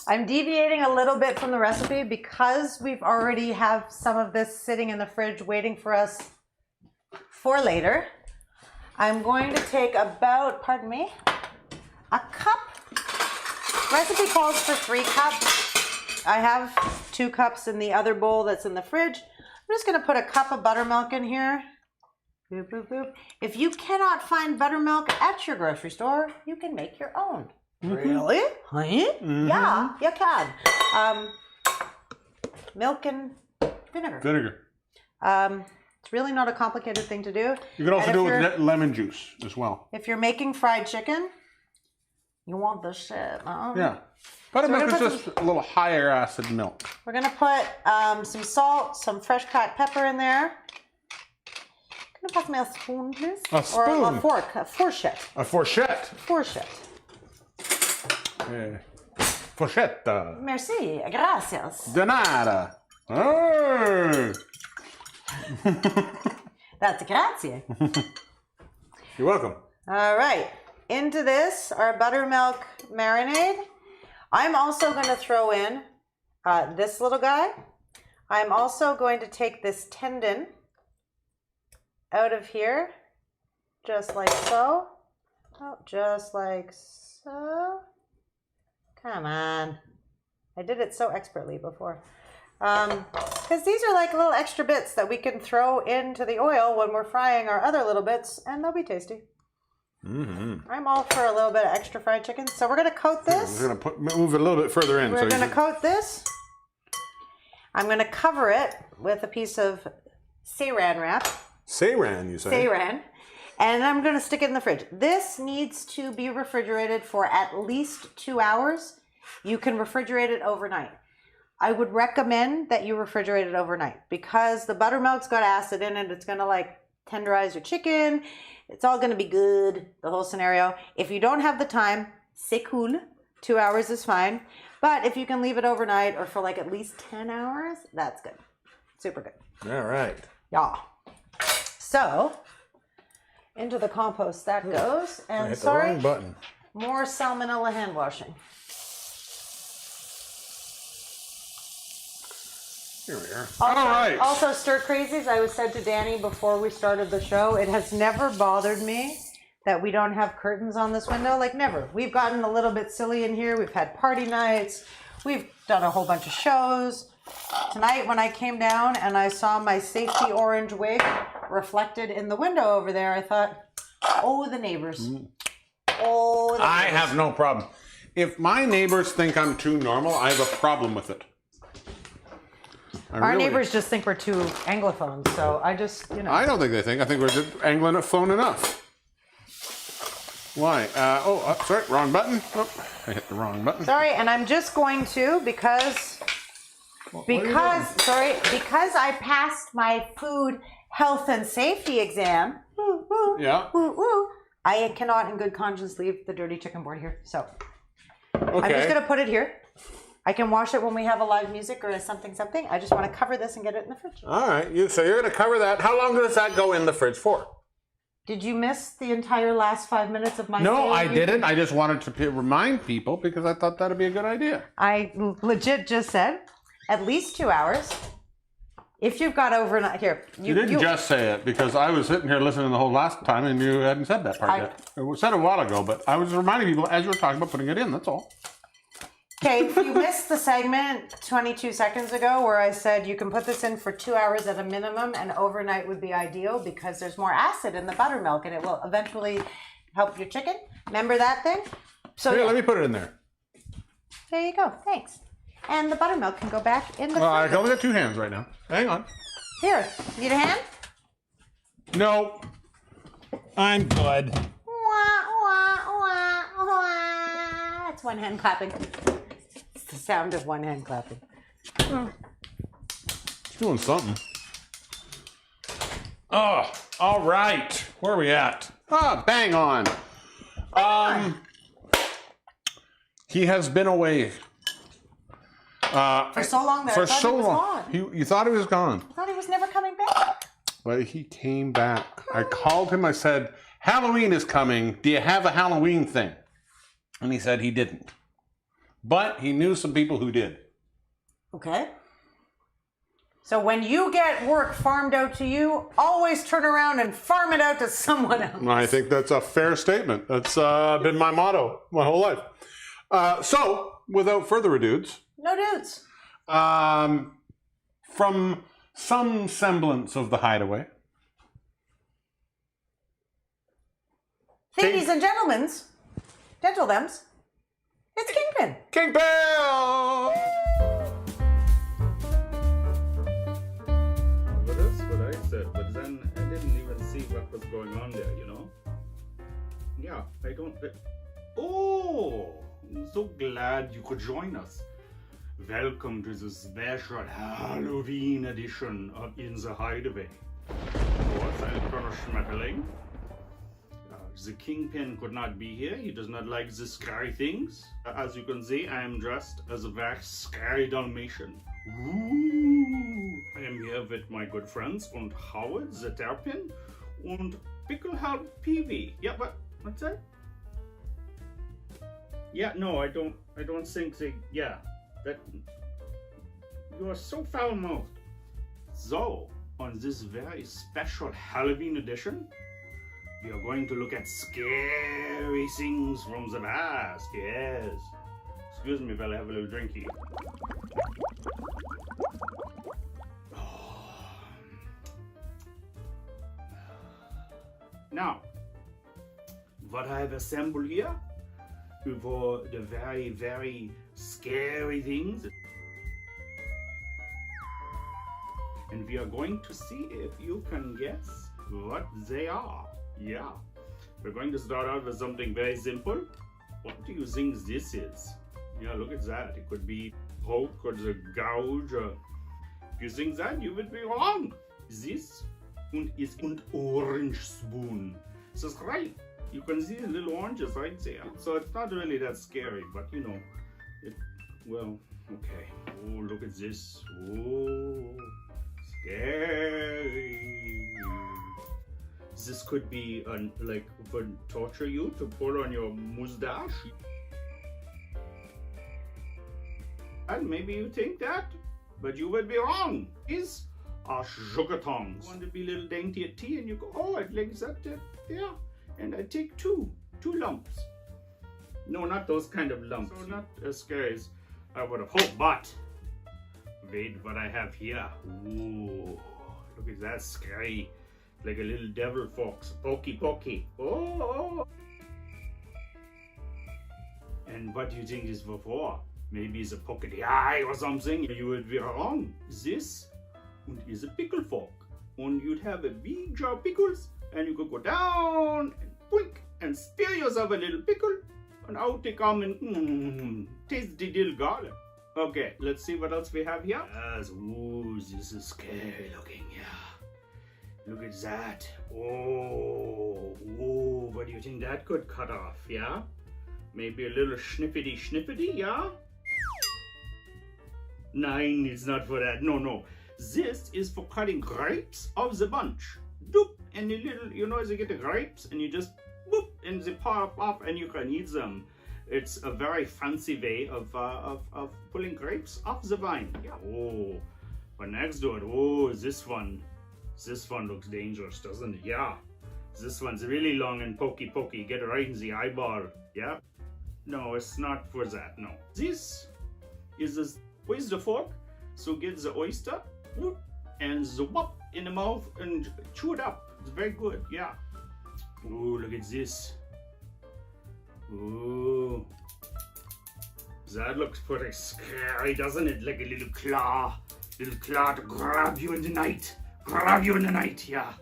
I'm deviating a little bit from the recipe because we've already have some of this sitting in the fridge waiting for us for later. I'm going to take about, pardon me, a cup. Recipe calls for 3 cups. I have 2 cups in the other bowl that's in the fridge. I'm just going to put a cup of buttermilk in here. Boop, boop, boop. If you cannot find buttermilk at your grocery store, you can make your own. Really? Huh? Mm-hmm. Yeah, you can. Milk and vinegar. It's really not a complicated thing to do. You can also do it with lemon juice as well. If you're making fried chicken, you want this shit. Yeah. Buttermilk is just a little higher acid milk. We're going to put some salt, some fresh cracked pepper in there. Can you pass me a spoon, please? A spoon? Or a fork, a fourchette. A fourchette. Fourchette. Fourchette. Merci, gracias. De nada. Oh. That's grazie. You're welcome. All right. Into this, our buttermilk marinade. I'm also going to throw in this little guy. I'm also going to take this tendon out of here, just like so. Oh, just like so. Come on. I did it so expertly before. Because these are like little extra bits that we can throw into the oil when we're frying our other little bits, and they'll be tasty. I'm all for a little bit of extra fried chicken. So we're gonna coat this. I'm gonna move it a little bit further in. We're gonna coat this. I'm gonna cover it with a piece of saran wrap. Saran, you say? Saran. And I'm gonna stick it in the fridge. This needs to be refrigerated for at least 2 hours. You can refrigerate it overnight. I would recommend that you refrigerate it overnight because the buttermilk's got acid in it. It's gonna like tenderize your chicken. It's all gonna be good, the whole scenario. If you don't have the time, c'est cool. 2 hours is fine. But if you can leave it overnight or for like at least 10 hours, that's good. Super good. All right. Yeah. So, into the compost that goes. I And hit sorry, the wrong button. more salmonella hand washing. Here we are. Also, All right. Also, stir crazies. I was said to Danny before we started the show, it has never bothered me that we don't have curtains on this window. Like, never. We've gotten a little bit silly in here. We've had party nights. We've done a whole bunch of shows. Tonight, when I came down and I saw my safety orange wig reflected in the window over there, I thought, oh, the neighbors. Oh, the I neighbors. have no problem. If my neighbors think I'm too normal, I have a problem with it. Our neighbors just think we're too Anglophones, so I just, you know. I don't think they think. I think we're just Anglophone enough. Why? Sorry, wrong button. Oh, I hit the wrong button. Sorry, and I'm just going to because I passed my food health and safety exam. Woo, woo, Yeah. woo, woo, I cannot in good conscience leave the dirty chicken board here. So Okay. I'm just gonna put it here. I can wash it when we have a live music or a something. I just want to cover this and get it in the fridge. All right. So you're going to cover that. How long does that go in the fridge for? Did you miss the entire last 5 minutes of my No, sales I review? didn't. I just wanted to remind people because I thought that'd be a good idea. I legit just said at least 2 hours. If you've got overnight here, You didn't just say it because I was sitting here listening the whole last time and you hadn't said that part yet. It was said a while ago, but I was reminding people as you were talking about putting it in. That's all. Okay, if you missed the segment 22 seconds ago where I said you can put this in for 2 hours at a minimum and overnight would be ideal because there's more acid in the buttermilk and it will eventually help your chicken. Remember that thing? So Here, yeah, let me put it in there. there you go. Thanks. And the buttermilk can go back in the Well, I fridge. only got 2 hands right now. Hang on. Here, need a hand? No. I'm good. Wah, wah, wah, wah. That's one hand clapping. It's the sound of one hand clapping. It's doing something. Oh, all right. Where are we at? Bang on. He has been away. For so long that I thought he was gone. You thought he was gone. I thought he was never coming back. But he came back. I called him. I said, Halloween is coming. Do you have a Halloween thing? And he said he didn't. But he knew some people who did. Okay. So when you get work farmed out to you, always turn around and farm it out to someone else. I think that's a fair statement. That's been my motto my whole life. So, without further ado, No dudes. from some semblance of the Hideaway. Ladies and gentlemen's, it's Kingpin. Kingpin! Well, that's what I said, but then I didn't even see what was going on there, you know? Yeah, I don't... Oh! I'm so glad you could join us. Welcome to the special Halloween edition of In the Hideaway. Of course, I'm Colonel Schmetterling. The Kingpin could not be here. He does not like the scary things. As you can see, I am dressed as a very scary Dalmatian. Ooh. I am here with my good friends and Howard the Terrapin and Picklehead Peavy. Yeah, but what's that? Yeah, no, I don't think they. Yeah, that you are so foul-mouthed. So, on this very special Halloween edition, we are going to look at scary things from the past, yes. Excuse me while I have a little drink here. Now, what I have assembled here for the very, very scary things. And we are going to see if you can guess what they are. Yeah. We're going to start out with something very simple. What do you think this is? Yeah, look at that. It could be poke or the gouge. If you think that, you would be wrong. This is an orange spoon. This is right. You can see the little oranges right there. So it's not really that scary, but you know, well, okay. Oh, look at this. Oh, scary. This could be like for torture you to pull on your mustache. And maybe you think that, but you would be wrong. These are sugar tongs. You want to be a little dainty at tea and you go, oh, I'd like that, yeah. And I take two lumps. No, not those kind of lumps. So not as scary as I would have hoped, but wait what I have here. Ooh, look at that, scary. Like a little devil fox, pokey. Oh. And what do you think is for? Maybe it's a poke in the eye or something. You would be wrong. This is a pickle fork. And you'd have a big jar of pickles, and you could go down and blink and spear yourself a little pickle, and out they come and taste the little garlic. Okay, let's see what else we have here. Yes, ooh, this is scary looking, yeah. Look at that. Oh, what do you think that could cut off, yeah? Maybe a little snippety, yeah? Nine, it's not for that. No. This is for cutting grapes off the bunch. Doop, and the little, you know, as you get the grapes, and you just boop, and they pop off, and you can eat them. It's a very fancy way of pulling grapes off the vine. Yeah. Oh, but next to it, oh, this one looks dangerous, doesn't it? Yeah. This one's really long and pokey. Get it right in the eyeball. Yeah. No, it's not for that. No. This is a oyster fork, so get the oyster whoop, and the whop in the mouth and chew it up. It's very good. Yeah. Ooh, look at this. Ooh. That looks pretty scary, doesn't it? Like a little claw to grab you in the night. Yeah.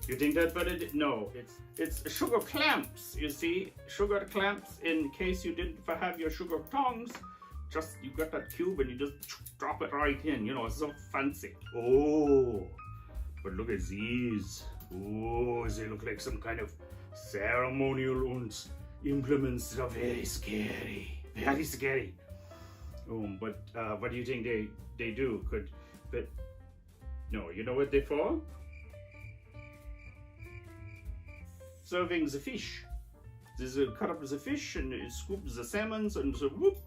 You think that, but no, it's sugar clamps. You see, sugar clamps in case you didn't have your sugar tongs. Just you got that cube and you just drop it right in. You know, it's so fancy. Oh, but look at these. Oh, they look like some kind of ceremonial implements that are very scary. Very scary. Oh, but what do you think they do? But no, you know what they're for? Serving the fish. This is cut up the fish and you scoop the salmons and so whoop,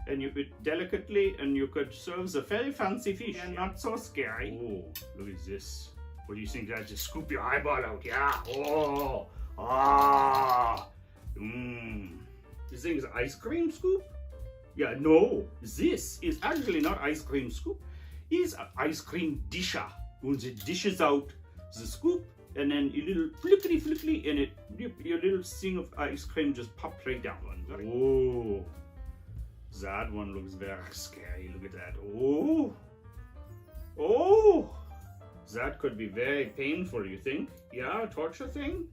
and you could delicately and you could serve the very fancy fish and not so scary. Oh, look at this. What do you think? That just scoop your eyeball out? Yeah. Oh. Ah. This thing is ice cream scoop? Yeah. No. This is actually not ice cream scoop. It's an ice cream disher. When it dishes out the scoop, and then a little flickety, and your little thing of ice cream just popped right down. Oh, that one looks very scary. Look at that. Oh, that could be very painful. You think? Yeah, a torture thing.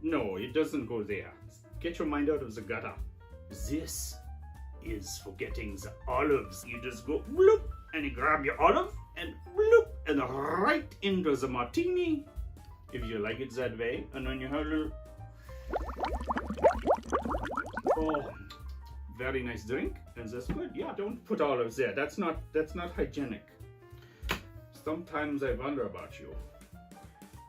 No, it doesn't go there. Get your mind out of the gutter. This is for getting the olives. You just go bloop, and you grab your olive and bloop, and right into the martini, if you like it that way. And when you have a little, oh, very nice drink, and that's good. Yeah, don't put olives there. That's not hygienic. Sometimes I wonder about you.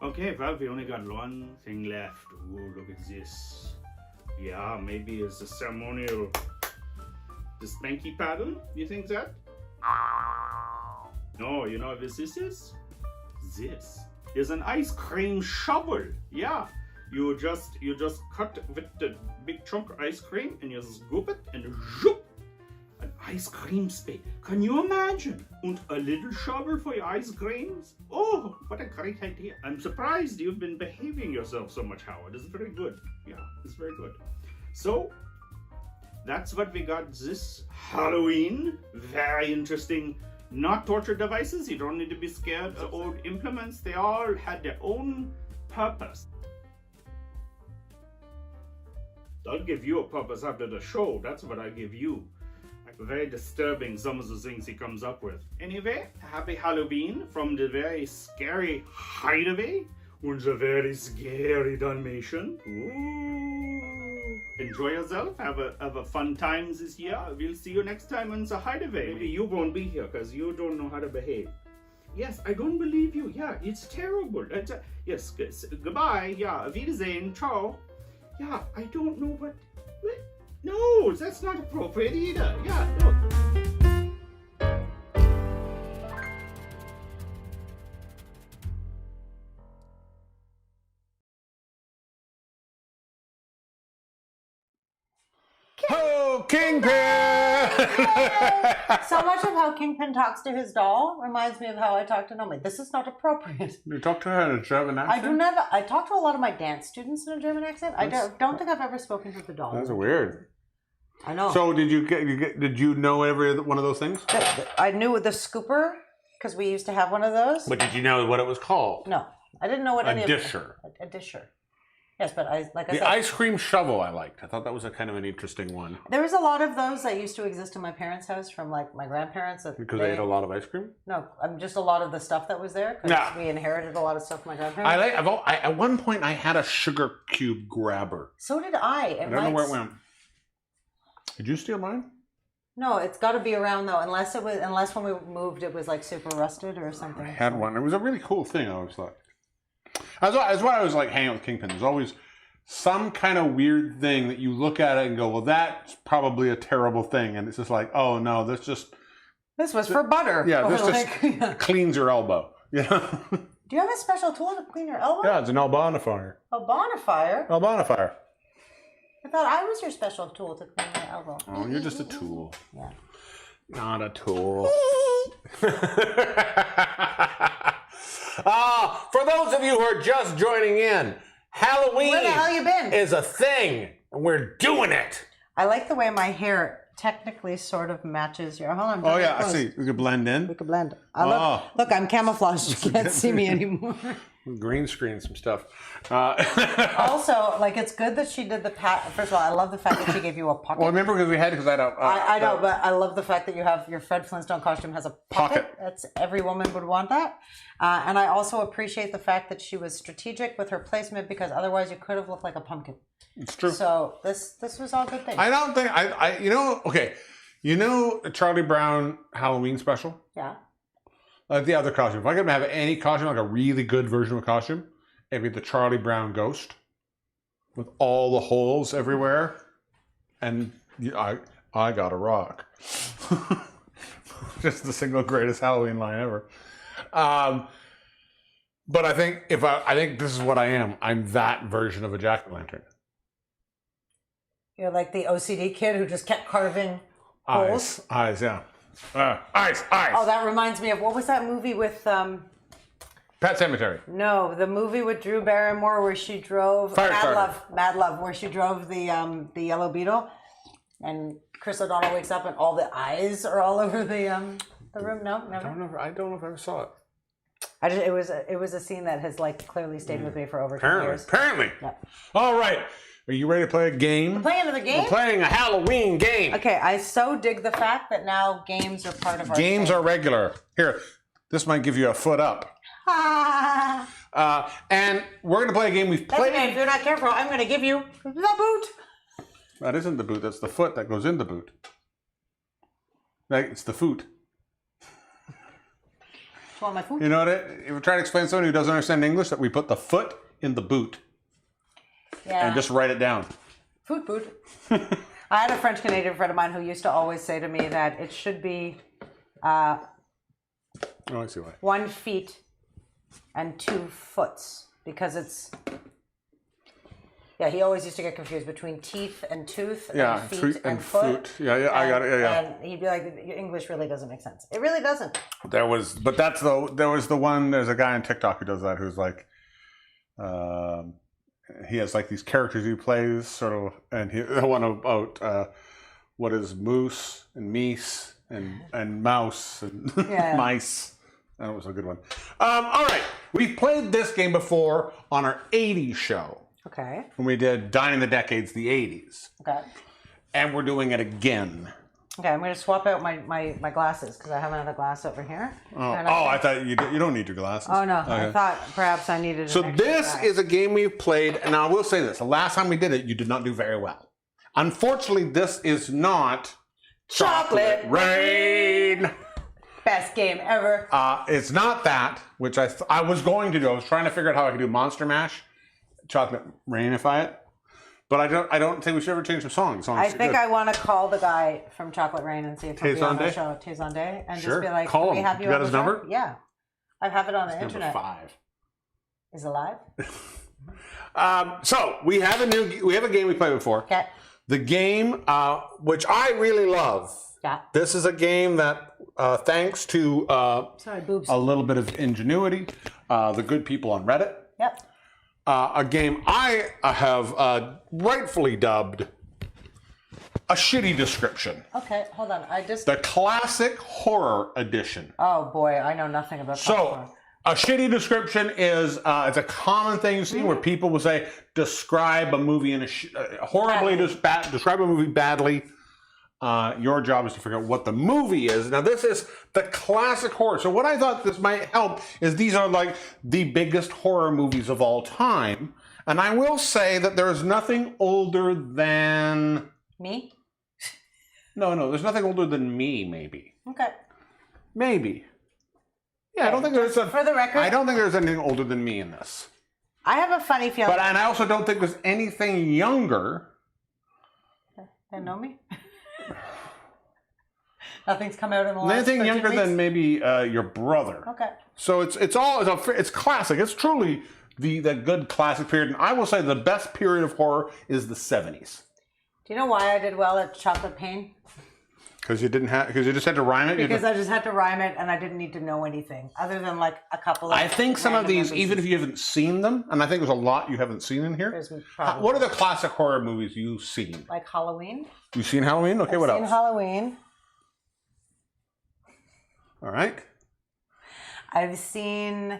Okay, well, we only got one thing left. Ooh, look at this. Yeah, maybe it's a ceremonial, the spanky paddle. You think that? No, you know what this is? This is an ice cream shovel. Yeah, you just cut with the big chunk of ice cream and you scoop it and zoop. And ice cream space. Can you imagine? And a little shovel for your ice creams? Oh, what a great idea. I'm surprised you've been behaving yourself so much, Howard. It's very good. Yeah, it's very good. So, that's what we got this Halloween. Very interesting. Not torture devices. You don't need to be scared. The old implements, they all had their own purpose. I'll give you a purpose after the show. That's what I give you. Like, very disturbing, some of the things he comes up with. Anyway, happy Halloween from the very scary Hideaway and the very scary Dalmatian. Ooh. Enjoy yourself. Have a fun time this year. We'll see you next time on the Hideaway. Maybe you won't be here because you don't know how to behave. Yes, I don't believe you. Yeah, it's terrible. Yes, goodbye. Yeah, auf Wiedersehen. Ciao. Yeah, I don't know what. No, that's not appropriate either. Yeah, look. Oh, Kingpin! So much of how Kingpin talks to his doll reminds me of how I talk to Nomi. This is not appropriate. You talk to her in a German accent? I do never. I talk to a lot of my dance students in a German accent. I don't think I've ever spoken to the doll. That's weird. I know. So did you know every one of those things? I knew the scooper because we used to have one of those. But did you know what it was called? No, I didn't know what any disher. A disher. Yes, but I said, The ice cream shovel I liked. I thought that was a kind of an interesting one. There was a lot of those that used to exist in my parents' house from like my grandparents. Because they ate a lot of ice cream? No, just a lot of the stuff that was there. Because we inherited a lot of stuff from my grandparents. At one point I had a sugar cube grabber. So did I. I don't know where it went. Did you steal mine? No, it's got to be around though. Unless when we moved, it was like super rusted or something. I had one. It was a really cool thing. I always thought. That's why I was like hanging out with Kingpin. There's always some kind of weird thing that you look at it and go, well, that's probably a terrible thing. And it's just like, oh no, this was for butter. Yeah, this just cleans your elbow. You know? Do you have a special tool to clean your elbow? Yeah, it's an Albonifier. Albonifier? Albonifier. I thought I was your special tool to clean my elbow. Oh, you're just a tool. Yeah. Not a tool. For those of you who are just joining in, Halloween Where the hell you been? is a thing, and we're doing it. I like the way my hair technically sort of matches your. Hold on. Oh yeah, I see. We could blend in. We could blend. Look, I'm camouflaged. You can't see me anymore. Green screen some stuff. Also, like it's good that she did the First of all, I love the fact that she gave you a pocket. Well, remember because I had a. I know, but I love the fact that you have your Fred Flintstone costume has a pocket. That's every woman would want that. And I also appreciate the fact that she was strategic with her placement because otherwise you could have looked like a pumpkin. It's true. So this was all good things. I don't think the Charlie Brown Halloween special. Yeah. Like the other costume. If I could have any costume, like a really good version of a costume, it'd be the Charlie Brown ghost with all the holes everywhere. And I got a rock. Just the single greatest Halloween line ever. But I think I think this is what I am. I'm that version of a jack-o'-lantern. You're like the OCD kid who just kept carving holes. Eyes, yeah. Eyes. Oh, that reminds me of what was that movie with Pet Cemetery. No, the movie with Drew Barrymore where she drove Mad Love, where she drove the Yellow Beetle, and Chris O'Donnell wakes up and all the eyes are all over the room. No, never. I don't know if I ever saw it. It was a scene that has like clearly stayed with me for over 10 years. Apparently. Yep. All right. Are you ready to play a game? We're playing another game? We're playing a Halloween game. Okay, I so dig the fact that now games are part of our Games are regular. Here, this might give you a foot up. And we're going to play a game we've played. Okay, if you're not careful, I'm going to give you the boot. That isn't the boot. That's the foot that goes in the boot. It's the foot. Do you want my foot? You know what? If you try to explain to someone who doesn't understand English that we put the foot in the boot. Yeah. And just write it down. Foot boot. I had a French Canadian friend of mine who used to always say to me that it should be I see why. 1 feet and 2 foots because it's Yeah, he always used to get confused between teeth and tooth Yeah, and feet treat and foot. Yeah, I got it. Yeah. And he'd be like, "Your English really doesn't make sense. It really doesn't." There was the one. There's a guy on TikTok who does that. Who's like, he has like these characters he plays, sort of, and the one about what is moose and meese and mouse and mice. That was a good one. All right, we've played this game before on our '80s show. Okay. When we did Dining the Decades, the '80s. Okay. And we're doing it again. Okay, I'm going to swap out my glasses because I have another glass over here. I thought you don't need your glasses. Oh, no. Okay. I thought perhaps I needed So an extra this glass. is a game we've played, and I will say this. The last time we did it, you did not do very well. Unfortunately, this is not Chocolate Rain. Best game ever. It's not that, which I was going to do. I was trying to figure out how I could do Monster Mash, Chocolate Rainify it. But I don't think we should ever change the song. I think I want to call the guy from Chocolate Rain and see if he'll be on the show. Tezonde. And Sure. just be like, Call "Can we him. have you You got on his the show?" number? Yeah. I have it on the internet. Number 5. Is it alive? So we have a game we played before. Okay. The game, which I really love. Yeah. This is a game that, thanks to Sorry, boobs. a little bit of ingenuity, the good people on Reddit, Yep. a game I have rightfully dubbed a shitty description. Okay, hold on. The classic horror edition. Oh boy, I know nothing about So, a shitty description is it's a common thing you see where people will say, describe a movie in describe a movie badly. Your job is to figure out what the movie is. Now, this is the classic horror. So what I thought this might help is these are like the biggest horror movies of all time. And I will say that there is nothing older than... Me? No, there's nothing older than Me, maybe. Okay. Maybe. Yeah, I don't think there's for the record, I don't think there's anything older than Me in this. I have a funny feeling. And I also don't think there's anything younger. They know me. Nothing's come out in the last Anything 13 younger weeks? than maybe your brother. Okay. So it's classic. It's truly the good classic period. And I will say the best period of horror is the 70s. Do you know why I did well at Chocolate Pain? Because you just had to rhyme it. Because I just had to rhyme it, and I didn't need to know anything other than like a couple of. I think some of random these, movies. even if you haven't seen them, and I think there's a lot you haven't seen in here. There's probably- What are the classic horror movies you've seen? like Halloween. You've seen Halloween? Okay, what I've seen else? Halloween. All right. I've seen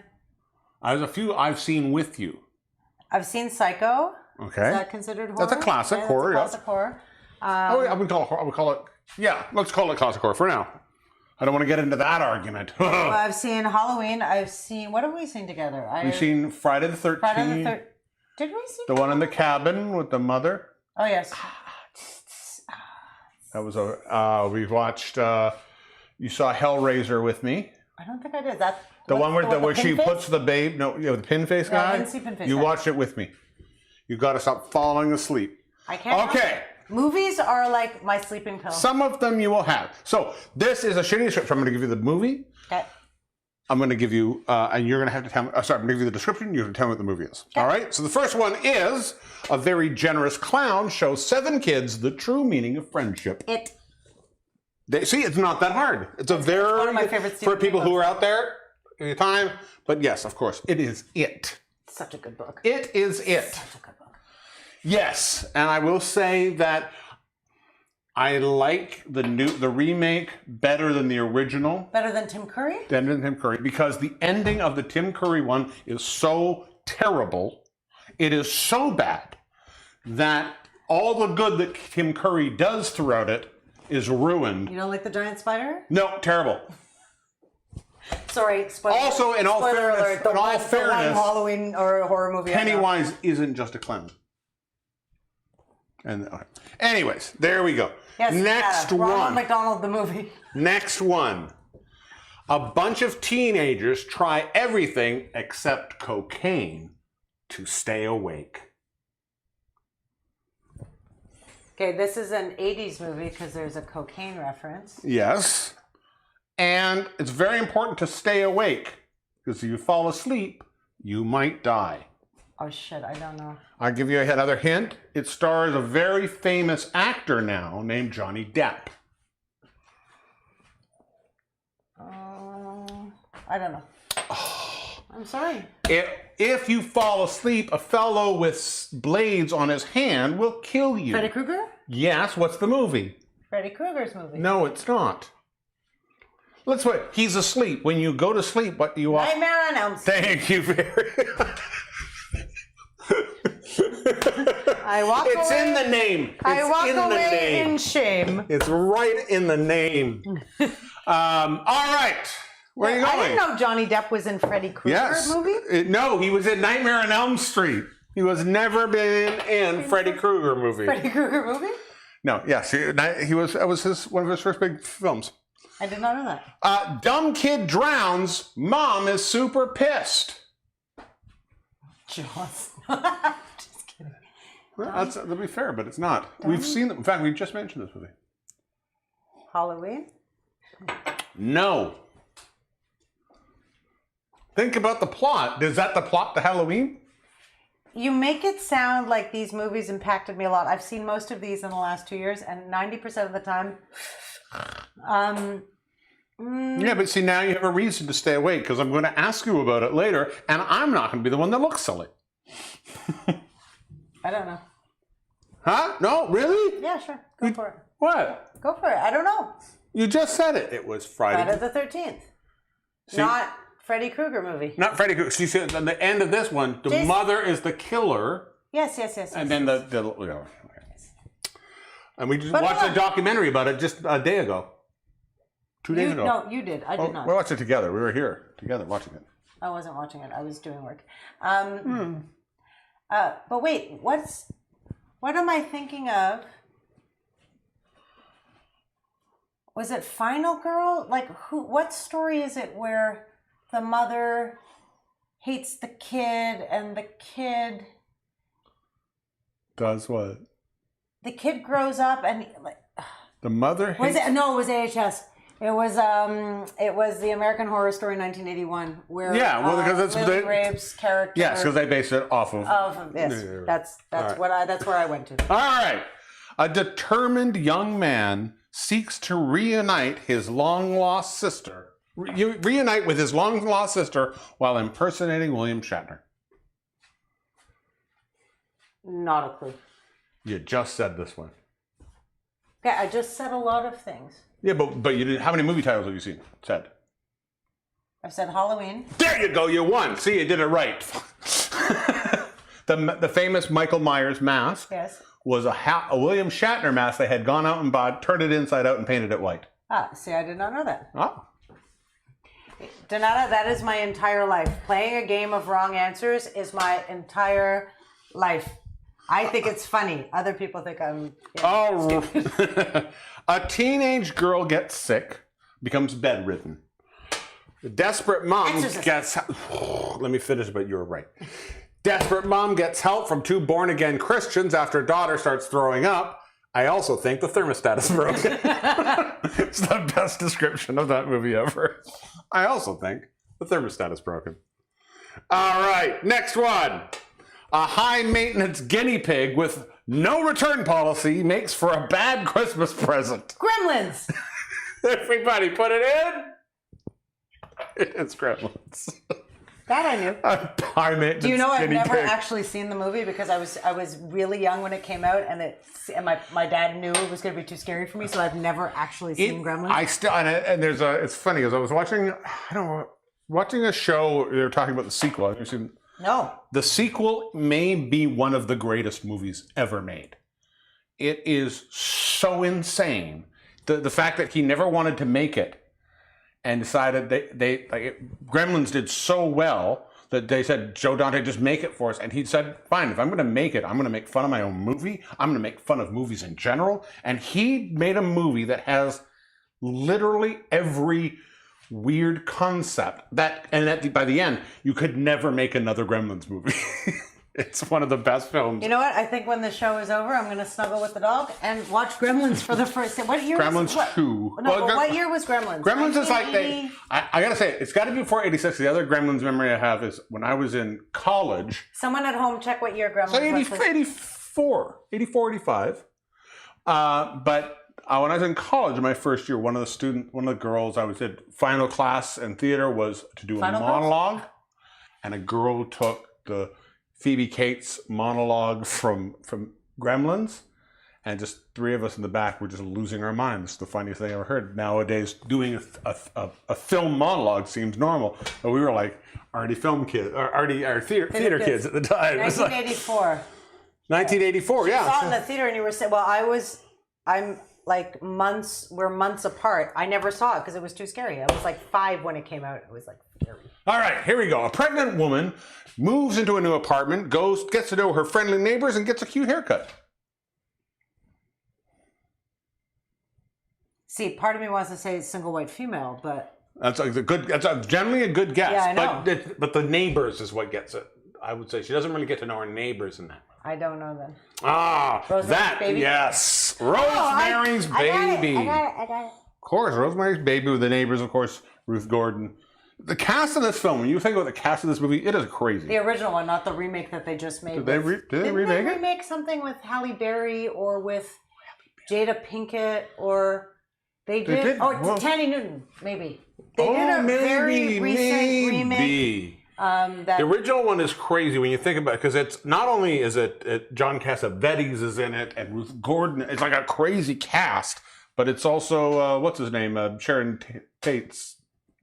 There's a few I've seen with you. Psycho. Okay. Is that considered horror? That's a classic horror, That's yeah. a classic horror. I would call it. Yeah, let's call it classic horror for now. I don't want to get into that argument. Well, I've seen Halloween. I've seen. What have we seen together? We've seen Friday the 13th. Friday the 13th. Did we see The one in the cabin with the mother. Oh yes. That was we've watched. You saw Hellraiser with me. I don't think I did. That The one where the she pin face? puts the babe. No, the pin face No, I guy. didn't see pin face You guy. watched it with me. You got to stop falling asleep. I can't. Okay. Movies are like my sleeping pill. Some of them you will have. So this is a shitty description. I'm going to give you the movie. Okay. I'm going to give you, and you're going to have to tell me, sorry, I'm going to give you the description. You're going to tell me what the movie is. Okay. All right? So the first one is a very generous clown shows 7 kids the true meaning of friendship. See, it's not that hard. It's a very, one of my favorite for Stephen people King who are books. out there in your time. But yes, of course, it is it. Such a good book. It is it. Such a good book. Yes, and I will say that I like the remake better than the original. Better than Tim Curry? Better than Tim Curry, because the ending of the Tim Curry one is so terrible. It is so bad that all the good that Tim Curry does throughout it is ruined. You don't like the giant spider? No, terrible. Sorry, spoiler. Also, in all spoiler fairness- alert, the in all one fairness, Halloween or horror movie. I know. Pennywise isn't just a clown. And anyways, there we go. Yes, Next Ronald one. McDonald, the movie. Next one. A bunch of teenagers try everything except cocaine to stay awake. Okay, this is an 80s movie because there's a cocaine reference. Yes. And it's very important to stay awake because if you fall asleep, you might die. Oh shit, I don't know. I'll give you another hint. It stars a very famous actor now named Johnny Depp. I don't know. I'm sorry. If you fall asleep, a fellow with blades on his hand will kill you. Freddy Krueger? Yes, what's the movie? Freddy Krueger's movie. No, it's not. Let's wait. He's asleep. When you go to sleep, what do you want? Nightmare on Elm Street. Thank you very much. I walk It's away. in the name. I It's walk in the away name. in shame. It's right in the name. All right. Where are you going? I didn't know Johnny Depp was in Freddy Krueger movie. No, he was in Nightmare on Elm Street. He was never been in Freddy Krueger movie. Freddy Krueger movie? No, yes, he was. That was one of his first big films. I did not know that. Dumb kid drowns. Mom is super pissed. Jaws. Just kidding. Well, that'll be fair, but it's not. We've seen them. In fact, we just mentioned this movie. Halloween? No. Think about the plot. Is that the plot to Halloween? You make it sound like these movies impacted me a lot. I've seen most of these in the last 2 years, and 90% of the time, Yeah, but see, now you have a reason to stay awake because I'm going to ask you about it later, and I'm not going to be the one that looks silly. I don't know. Huh? No, really? Yeah, sure. Go for it. What? Go for it. I don't know. You just said it. It was Friday. Friday the 13th. See? Not Freddy Krueger movie. Not Freddy Krueger. She said at the end of this one, the Jason- mother is the killer, Yes. and then the you know, and we just But watched hold a on. documentary about it just a day ago. 2 days ago. No, you did. I did not. We watched it together. We were here together watching it. I wasn't watching it. I was doing work. But wait, what am I thinking of? Was it Final Girl? Like what story is it where the mother hates the kid and the kid Does what? the kid grows up and like The mother hates... was it no, it was AHS. It was the American Horror Story 1981 where Yeah, well, because that's Lily the- Graves' character. Yes, because they based it off of... Yes, Yeah. that's All that's where I went to. All right. A determined young man seeks to reunite his long-lost sister. Reunite with his long-lost sister while impersonating William Shatner. Not a clue. You just said this one. Okay, I just said a lot of things. Yeah, but you didn't. How many movie titles have you seen? Said. I've said Halloween. There you go. You won. See, you did it right. the famous Michael Myers mask Yes. was a William Shatner mask. They had gone out and bought, turned it inside out, and painted it white. Ah, see, I did not know that. Oh. Donata, that is my entire life. Playing a game of wrong answers is my entire life. I think it's funny. Other people think I'm stupid. A teenage girl gets sick, becomes bedridden. The desperate mom Exorcist. gets... Let me finish, but you were right. Desperate mom gets help from two born-again Christians after daughter starts throwing up. I also think the thermostat is broken. It's the best description of that movie ever. I also think the thermostat is broken. All right, next one. A high-maintenance guinea pig with no return policy makes for a bad Christmas present. Gremlins. Everybody put it in. It's Gremlins. That I knew. A high-maintenance Do you know I've guinea never pig. actually seen the movie because I was really young when it came out, and my dad knew it was going to be too scary for me, so I've never actually seen Gremlins. I still and there's a. It's funny because I was watching. I don't know, watching a show. They were talking about the sequel. Have you seen? No. The sequel may be one of the greatest movies ever made. It is so insane. The fact that he never wanted to make it and decided Gremlins did so well that they said, Joe Dante, just make it for us. And he said, fine, if I'm going to make it, I'm going to make fun of my own movie. I'm going to make fun of movies in general. And he made a movie that has literally every weird concept by the end, you could never make another Gremlins movie. It's one of the best films. You know what? I think when the show is over, I'm going to snuggle with the dog and watch Gremlins for the first time. What year Gremlins was 2. No, but what year was Gremlins? Gremlins is like 1980? I gotta say, it's got to be before '86. The other Gremlins memory I have is when I was in college. Someone at home, check what year Gremlins So was. 84, 85. But when I was in college, my first year, one of the girls I was in final class in theater was to do Final a monologue, and a girl took the Phoebe Cates monologue from Gremlins, and just three of us in the back were just losing our minds. It's the funniest thing I ever heard. Nowadays, doing a film monologue seems normal, but we were like already film kids, or already our theater kids at the time. It was like 1984. 1984, yeah. You saw it in the theater and you were saying, I'm like we're months apart. I never saw it because it was too scary. I was like 5 when it came out. It was like scary. All right, here we go. A pregnant woman moves into a new apartment, gets to know her friendly neighbors, and gets a cute haircut. See, part of me wants to say single white female, but That's generally a good guess. Yeah, I know. But the neighbors is what gets it. I would say she doesn't really get to know her neighbors in that. I don't know then. That Baby? yes, Rosemary's Baby. I got it. Of course, Rosemary's Baby with the neighbors. Of course, Ruth Gordon. The cast of this film, when you think about the cast of this movie, it is crazy. The original one, not the remake that they just made. Did they remake it? Remake something with Halle Berry or with Jada Pinkett or they did. Tandy Newton, maybe. They did a very recent remake. The original one is crazy when you think about it, because it's not only is it John Cassavetes is in it and Ruth Gordon. It's like a crazy cast, but it's also what's his name? Sharon Tate's.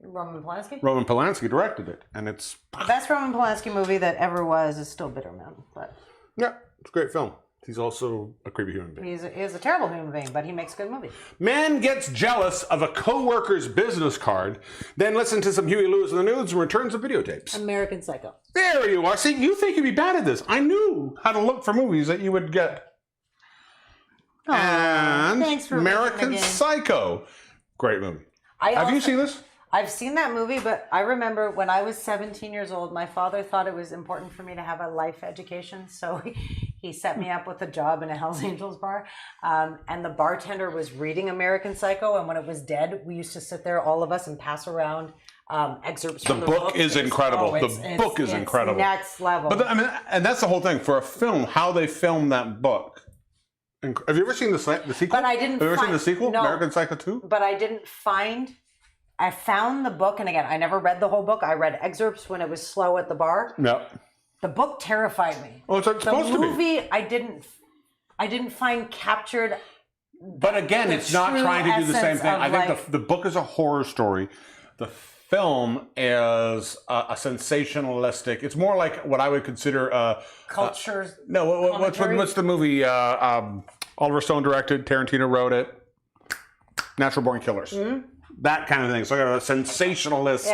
Roman Polanski? Roman Polanski directed it, and it's The best Roman Polanski movie that ever was is still Bitter Man. But yeah, it's a great film. He's also a creepy human being. he's a terrible human being, but he makes good movies. Man gets jealous of a co-worker's business card, then listens to some Huey Lewis in the News and returns the videotapes. American Psycho. There you are. See, you think you'd be bad at this. I knew how to look for movies that you would get. And thanks for American again. Psycho. Great movie. Have you seen this? I've seen that movie, but I remember when I was 17 years old, my father thought it was important for me to have a life education. So he set me up with a job in a Hells Angels bar. And the bartender was reading American Psycho. And when it was dead, we used to sit there, all of us, and pass around excerpts from the book. The book is incredible. The book is incredible. Next level. But and that's the whole thing. For a film, how they filmed that book. Have you ever seen the sequel? But I didn't Have you ever seen the sequel? No. American Psycho 2? But I found the book, and again, I never read the whole book. I read excerpts when it was slow at the bar. No. The book terrified me. Well, it's supposed to be. The movie, I didn't find captured. But again, it's not trying to do the same thing. I think the book is a horror story. The film is a sensationalistic. It's more like what I would consider Culture. What's the movie? Oliver Stone directed. Tarantino wrote it. Natural Born Killers. Mm-hmm. That kind of thing. So I got a sensationalist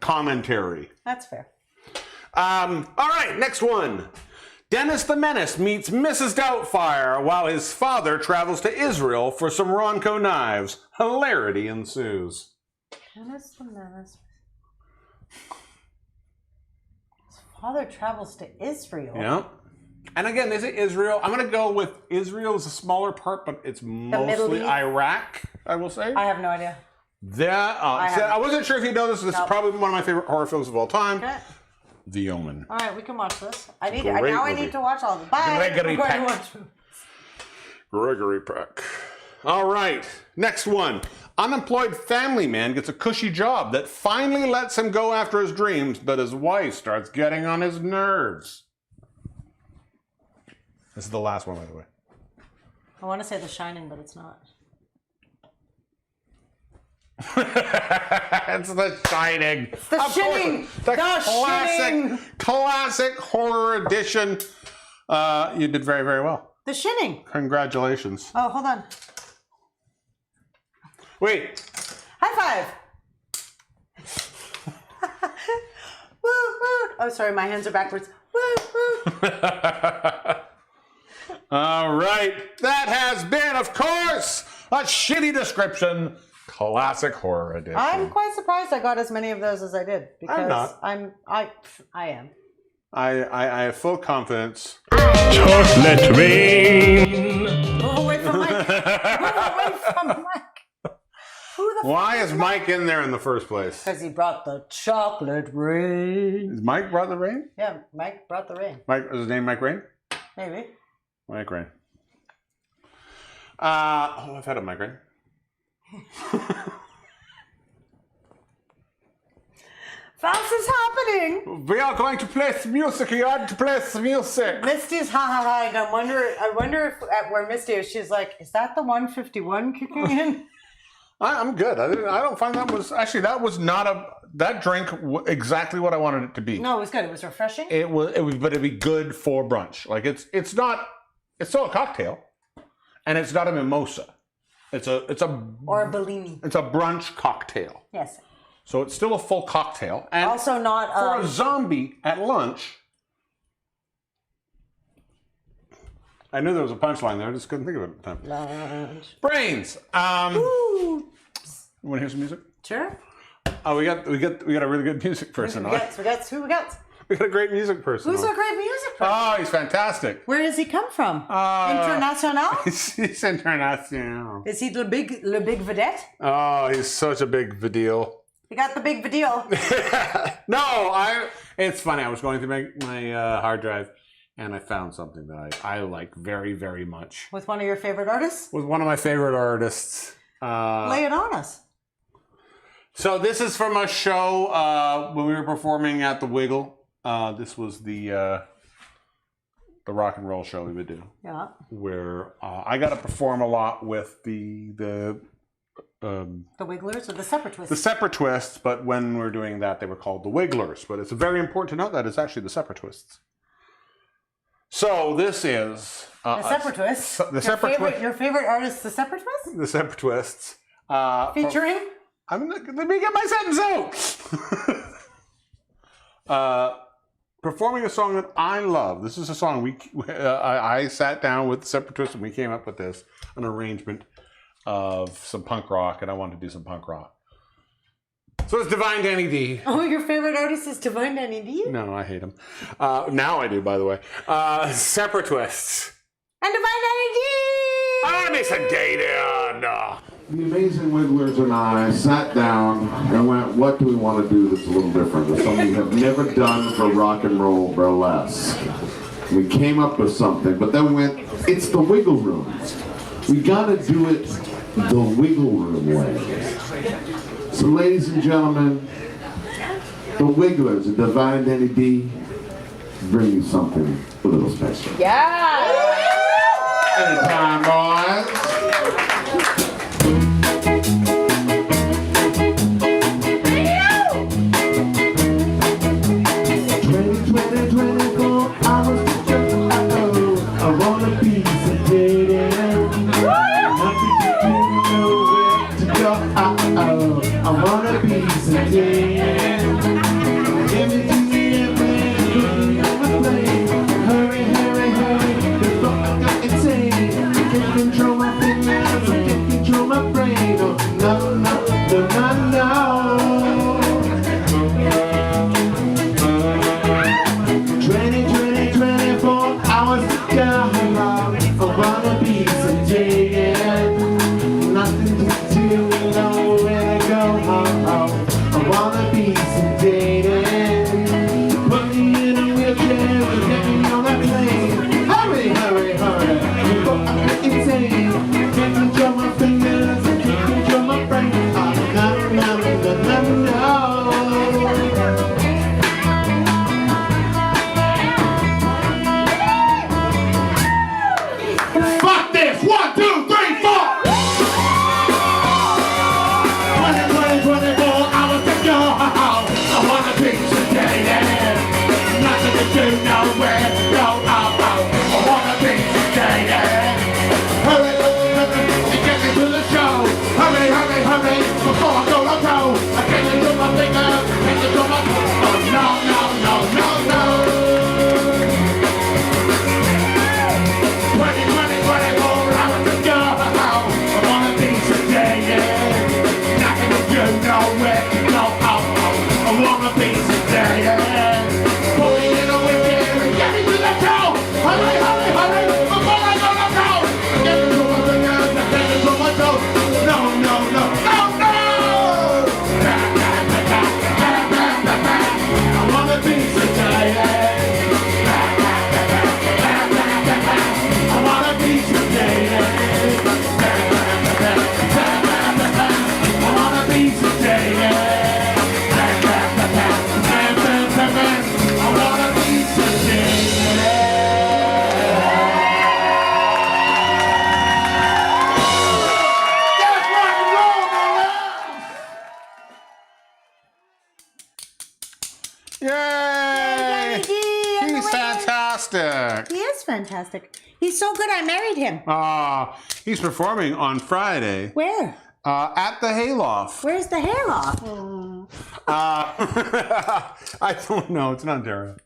commentary. That's fair. All right, next one. Dennis the Menace meets Mrs. Doubtfire while his father travels to Israel for some Ronco knives. Hilarity ensues. Dennis the Menace. His father travels to Israel. Yeah. And again, is it Israel? I'm going to go with Israel is a smaller part, but it's mostly Iraq, I will say. I have no idea. I wasn't sure if you know this. This is probably one of my favorite horror films of all time. Okay. The Omen. All right, we can watch this. I need to watch all of them. Bye. Gregory Peck. All right, next one. Unemployed family man gets a cushy job that finally lets him go after his dreams, but his wife starts getting on his nerves. This is the last one, by the way. I want to say The Shining, but it's not. It's The Shining. It's The Shining. The classic horror edition. You did very, very well. The Shining. Congratulations. Oh, hold on. Wait. High five. Woo, woo. Oh, sorry, my hands are backwards. Woo, woo. All right. That has been, of course, a shitty description. Classic horror edition. I'm quite surprised I got as many of those as I did because I'm not. I am. I have full confidence. Chocolate rain. Move away from Mike. Move away from Mike. Who the Why is Mike in there in the first place? Because he brought the chocolate rain. Is Mike brought the rain? Yeah, Mike brought the rain. Mike, is his name Mike Rain? Maybe. Mike Rain. I've had a migraine. Fast is happening. We are going to play some music. You are to play some music. Misty's ha ha ha. And I wonder if at where Misty is, she's like, is that the 151 kicking in? I'm good. I don't find that was actually that drink exactly what I wanted it to be. No, it was good. It was refreshing. It was, but it'd be good for brunch. Like it's still a cocktail, and it's not a mimosa. It's a Or a Bellini. It's a brunch cocktail. Yes. So it's still a full cocktail. And Also not for a zombie at lunch. I knew there was a punchline there. I just couldn't think of it at the time. lunch. Brains. You want to hear some music? Sure. Oh, we got a really good music person. Who we got? We got a great music person. Who's on. a great music person? Oh, he's fantastic. Where does he come from? International? He's international. Is he the big vedette? Oh, he's such a big video. He got the big video. No, it's funny. I was going through my hard drive, and I found something that I like very, very much. With one of your favorite artists? With one of my favorite artists. Lay it on us. So this is from a show when we were performing at the Wiggle. This was the rock and roll show we would do. Yeah. Where I got to perform a lot with the Wigglers or the Separatists? The Separatists, but when we're doing that, they were called the Wigglers. But it's very important to note that it's actually the Separatists. So this is the Separatists. Your favorite artist, the Separatists? The Separatists. Featuring? Let me get my sentence out. Performing a song that I love. This is a song I sat down with the Separatists and we came up with this, an arrangement of some punk rock, and I wanted to do some punk rock. So it's Divine Danny D. Oh, your favorite artist is Divine Danny D? No, I hate him. Now I do, by the way. Separatists. And Divine Danny D! I want to be sedated. The Amazing Wigglers and I sat down and went, what do we want to do that's a little different? That's something we have never done for rock and roll burlesque. We came up with something, but then we went, it's the Wiggle Room. We got to do it the Wiggle Room way. So ladies and gentlemen, the Wigglers and Divine Danny D bring you something a little special. Yeah! Anytime, boys. I wanna be sedated. Everything in me, hurry, hurry, hurry, before I go insane. I can't control my fingers, I can't control my brain. Oh, no, no, no, no, no. 24 hours to go. I wanna be sedated. Nothing to do, nowhere to go. I wanna be sedated. Put me in a wheelchair and get me on that plane. Hurry, hurry, hurry, before I get insane. Can't control my fingers, I can't control my brain. Oh, no, no, no, no, no. fantastic. He's so good I married him. He's performing on Friday. Where? At the Hayloft. Where's the hayloft? I don't know. It's in Ontario.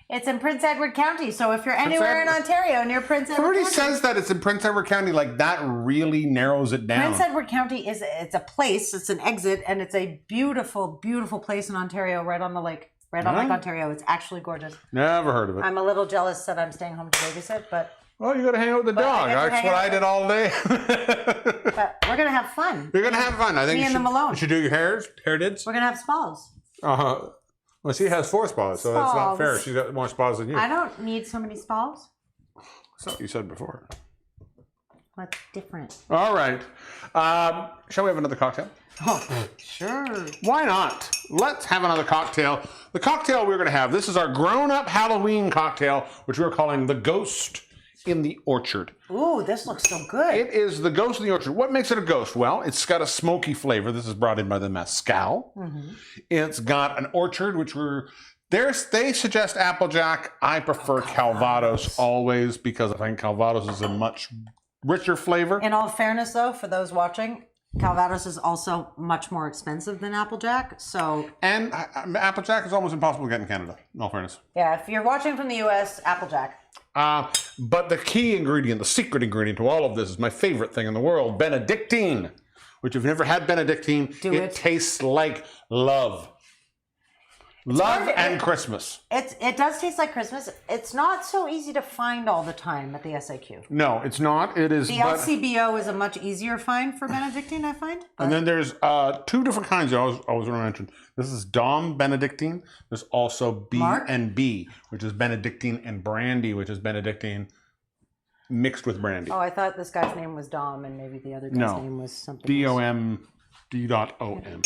It's in Prince Edward County, so if you're anywhere in Ontario near Prince Edward Somebody County... says that it's in Prince Edward County, like that really narrows it down. Prince Edward County it's a place, it's an exit, and it's a beautiful, beautiful place in Ontario, right on the lake. Right on Lake Ontario. It's actually gorgeous. Never heard of it. I'm a little jealous that I'm staying home to babysit, but... Well, you got to hang out with the dog. That's what I did all day. But we're going to have fun. You're going to have fun. I think Me and the Malone. You should do your hair dids. We're going to have spas. Well, she has 4 spas, so that's not fair. She's got more spas than you. I don't need so many spas. That's not what you said before. What's different? All right. Shall we have another cocktail? Oh, sure. Why not? Let's have another cocktail. The cocktail we're going to have, this is our grown-up Halloween cocktail, which we're calling the Ghost in the Orchard. Ooh, this looks so good. It is the Ghost in the Orchard. What makes it a ghost? Well, it's got a smoky flavor. This is brought in by the mezcal. It's got an orchard, which they suggest Applejack. I prefer Calvados always because I think Calvados is a much richer flavor. In all fairness, though, for those watching, Calvados is also much more expensive than Applejack, so... And Applejack is almost impossible to get in Canada, in all fairness. Yeah, if you're watching from the U.S., Applejack. But the key ingredient, the secret ingredient to all of this is my favorite thing in the world, Benedictine. Which if you've never had Benedictine, it tastes like love. Love and Christmas. It does taste like Christmas. It's not so easy to find all the time at the SAQ. No, it's not. It is. The LCBO is a much easier find for Benedictine, I find. And then there's 2 different kinds I always want to mention. This is Dom Benedictine. There's also B&B, which is Benedictine, and Brandy, which is Benedictine mixed with brandy. Oh, I thought this guy's name was Dom, and maybe the other guy's name was something D-O-M, D.O-M.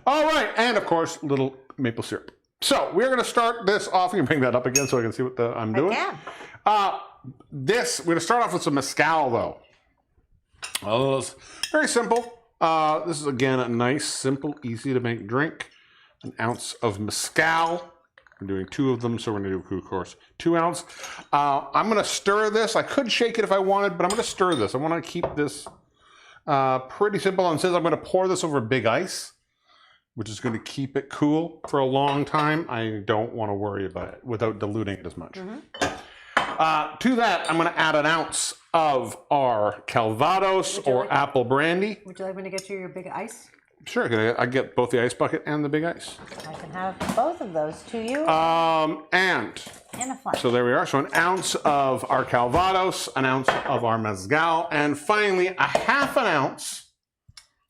All right, and of course, little maple syrup. So we're going to start this off. You can bring that up again so I can see what I'm doing. I can. We're going to start off with some mezcal, though. It's very simple. This is, again, a nice, simple, easy to make drink. An ounce of mezcal. I'm doing 2 of them, so we're going to do, of course, 2 ounce. I'm going to stir this. I could shake it if I wanted, but I'm going to stir this. I want to keep this pretty simple. And since I'm going to pour this over big ice, which is going to keep it cool for a long time, I don't want to worry about it without diluting it as much. To that, I'm going to add an ounce of our Calvados or apple brandy. Would you like me to get you your big ice? Sure, I get both the ice bucket and the big ice. I can have both of those to you. And in a flash. So there we are. So an ounce of our Calvados, an ounce of our mezcal, and finally a half an ounce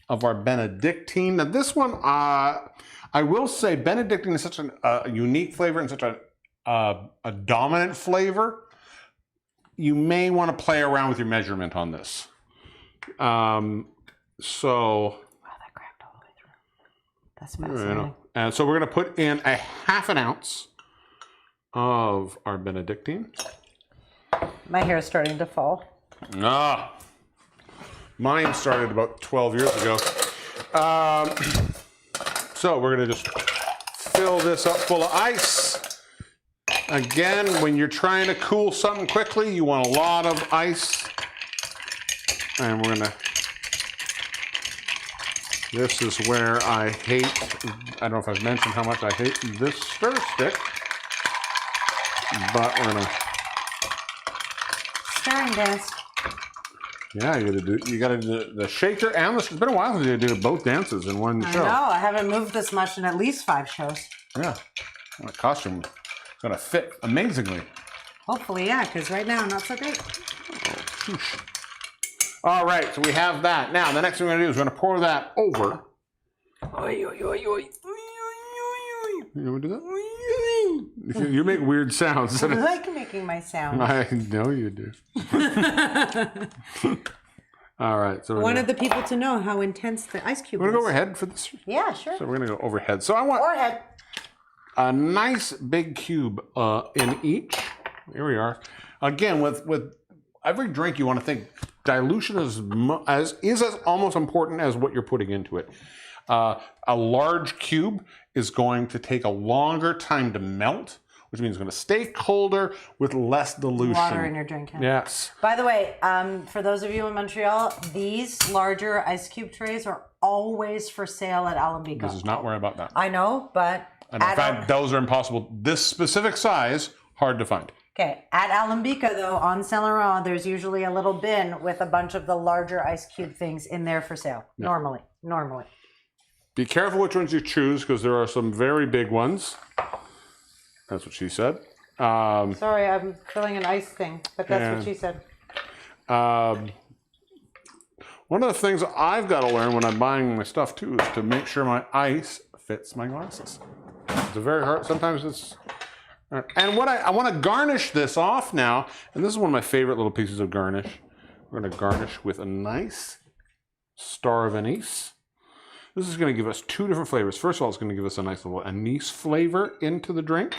of our Benedictine. Now this one, I will say Benedictine is such a unique flavor and such a dominant flavor. You may want to play around with your measurement on this. Wow, that cracked all the way through. That's fascinating. And so we're going to put in a half an ounce of our Benedictine. My hair is starting to fall. Mine started about 12 years ago. So we're going to just fill this up full of ice. Again, when you're trying to cool something quickly, you want a lot of ice. And we're going to... This is where I hate... I don't know if I've mentioned how much I hate this stir stick. But we're going to... Stirring dance. Yeah, you gotta do the shaker and the... It's been a while since you did both dances in one show. I know, I haven't moved this much in at least 5 shows. Yeah, the costume is gonna fit amazingly. Hopefully, yeah, because right now, not so great. All right, so we have that. Now, the next thing we're gonna do is we're gonna pour that over. You want to do that? You make weird sounds. I like making my sounds. I know you do. All right. So I wanted the people to know how intense the ice cube is. We're going to go overhead for this? Yeah, sure. So we're going to go overhead. So I want Overhead. a nice big cube in each. Here we are. Again, with every drink, you want to think dilution is as almost important as what you're putting into it. A large cube is going to take a longer time to melt, which means it's going to stay colder with less dilution. Water in your drink. Yes. By the way, for those of you in Montreal, these larger ice cube trays are always for sale at Alembico. This is not worry about that. I know, but And in fact, those are impossible. This specific size, hard to find. okay, at Alembico though, on Saint Laurent, there's usually a little bin with a bunch of the larger ice cube things in there for sale. Normally. Be careful which ones you choose because there are some very big ones. That's what she said. Sorry, I'm filling an ice thing, but that's what she said. One of the things I've got to learn when I'm buying my stuff too is to make sure my ice fits my glasses. It's a very hard. Sometimes it's. And what I want to garnish this off now, and this is one of my favorite little pieces of garnish. We're going to garnish with a nice star of anise. This is going to give us two different flavors. First of all, it's going to give us a nice little anise flavor into the drink,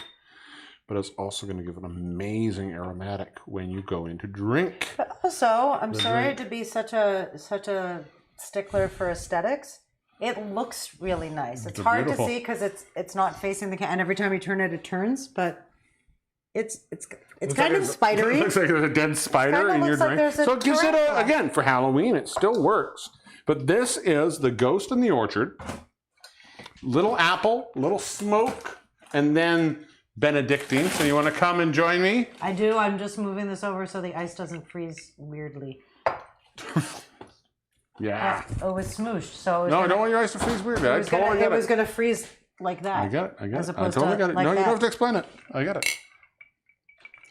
but it's also going to give an amazing aromatic when you go into drink. But also, I'm sorry to be such a stickler for aesthetics. It looks really nice. It's hard beautiful. to see because it's not facing the camera, and every time you turn it, it turns. But it's kind of spidery. It looks like there's a dead spider in your looks like drink. there's a So it gives it tarantula. again for Halloween. It still works. But this is the Ghost in the Orchard. Little apple, little smoke, and then Benedictine. So you want to come and join me? I do. I'm just moving this over so the ice doesn't freeze weirdly. Yeah. Oh, it was smooshed, so No, I don't want your ice to freeze weird. I totally it get was it. going to freeze like that. I get it. I get as it. I opposed totally to get it. like No, you that. don't have to explain it. I get it.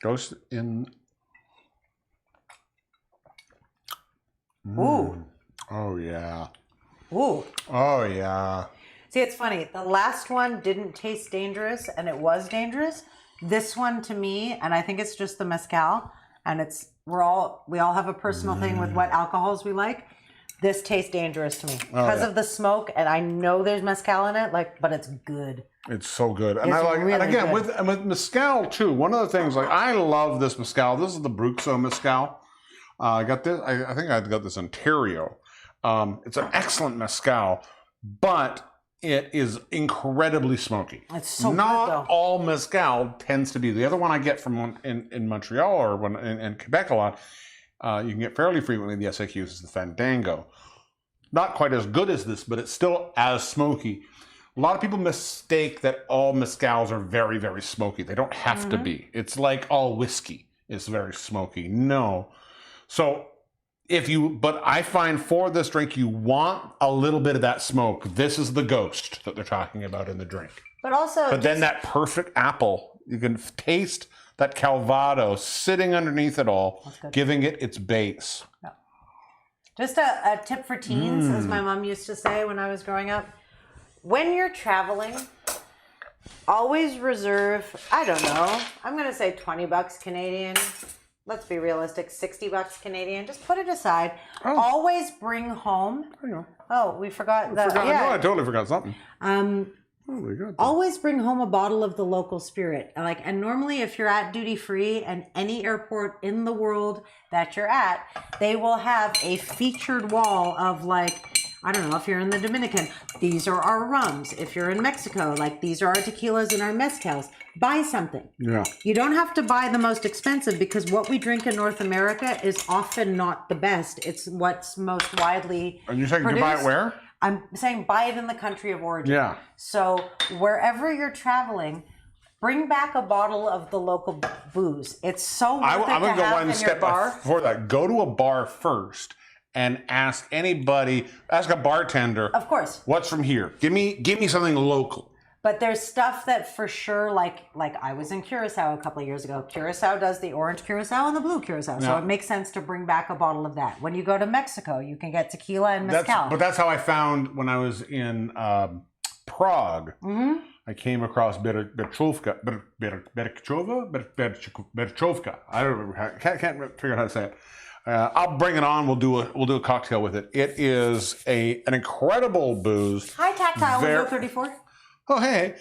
Ghost in. Ooh. Oh yeah. Ooh. Oh yeah. See, it's funny. The last one didn't taste dangerous, and it was dangerous. This one, to me, and I think it's just the mezcal, and we all have a personal thing with what alcohols we like. This tastes dangerous to me because of the smoke, and I know there's mezcal in it, but it's good. It's so good, and It's I like. really and again, good. with mezcal too. One of the things, I love this mezcal. This is the Bruxo mezcal. I got this. I think I got this in Ontario. It's an excellent mezcal, but it is incredibly smoky. It's so Not good, though. all mezcal tends to be. The other one I get from in Montreal or in Quebec a lot, you can get fairly frequently. The SAQ is the Fandango. Not quite as good as this, but it's still as smoky. A lot of people mistake that all mezcals are very, very smoky. They don't have to be. It's like all whiskey is very smoky. No. So but I find for this drink, you want a little bit of that smoke. This is the ghost that they're talking about in the drink. But then that perfect apple, you can taste that Calvado sitting underneath it all, giving it its base. Just a tip for teens, as my mom used to say when I was growing up. When you're traveling, always reserve, I don't know, I'm going to say $20 Canadian. Let's be realistic, $60 Canadian. Just put it aside. Always bring home. Oh, we forgot that. No, I totally forgot something. Holy God. Always bring home a bottle of the local spirit. And normally if you're at duty free and any airport in the world that you're at, they will have a featured wall of I don't know, if you're in the Dominican, these are our rums. If you're in Mexico, these are our tequilas and our mezcals. Buy something. Yeah. You don't have to buy the most expensive because what we drink in North America is often not the best. It's what's most widely And you're saying to buy it where? I'm saying buy it in the country of origin. Yeah. So wherever you're traveling, bring back a bottle of the local booze. It's so worth it I'm to going to go have one in your step bar. before that. Go to a bar first and ask a bartender. Of course. What's from here? Give me something local. But there's stuff that for sure, like I was in Curacao a couple of years ago. Curacao does the orange Curacao and the blue Curacao. So it makes sense to bring back a bottle of that. When you go to Mexico, you can get tequila and mezcal. But that's how I found when I was in Prague. Mm-hmm. I came across Berchovka. I can't figure out how to say it. I'll bring it on. We'll do a cocktail with it. It is an incredible booze. Hi, Tactile 34. Oh, hey.